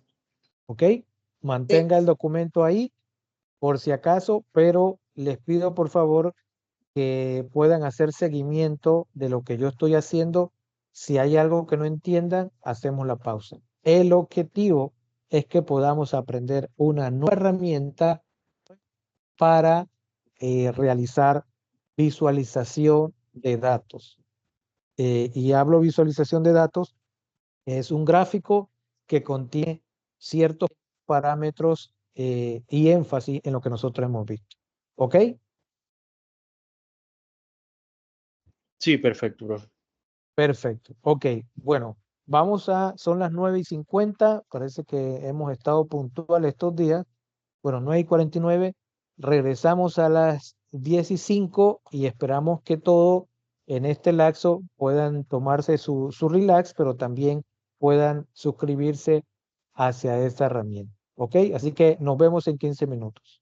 ¿Ok? Mantenga el documento ahí por si acaso, pero les pido por favor que puedan hacer seguimiento de lo que yo estoy haciendo. Si hay algo que no entiendan, hacemos la pausa. El objetivo es que podamos aprender una nueva herramienta para realizar visualización de datos. Y hablo visualización de datos, es un gráfico que contiene ciertos parámetros y énfasis en lo que nosotros hemos visto. ¿Ok? Sí, perfecto, profe. Perfecto. Ok, bueno, son las 9:50, parece que hemos estado puntuales estos días. Bueno, 9:49, regresamos a las 10:05 y esperamos que todo en este lapso puedan tomarse su relax, pero también puedan suscribirse hacia esta herramienta. Ok, así que nos vemos en 15 minutos.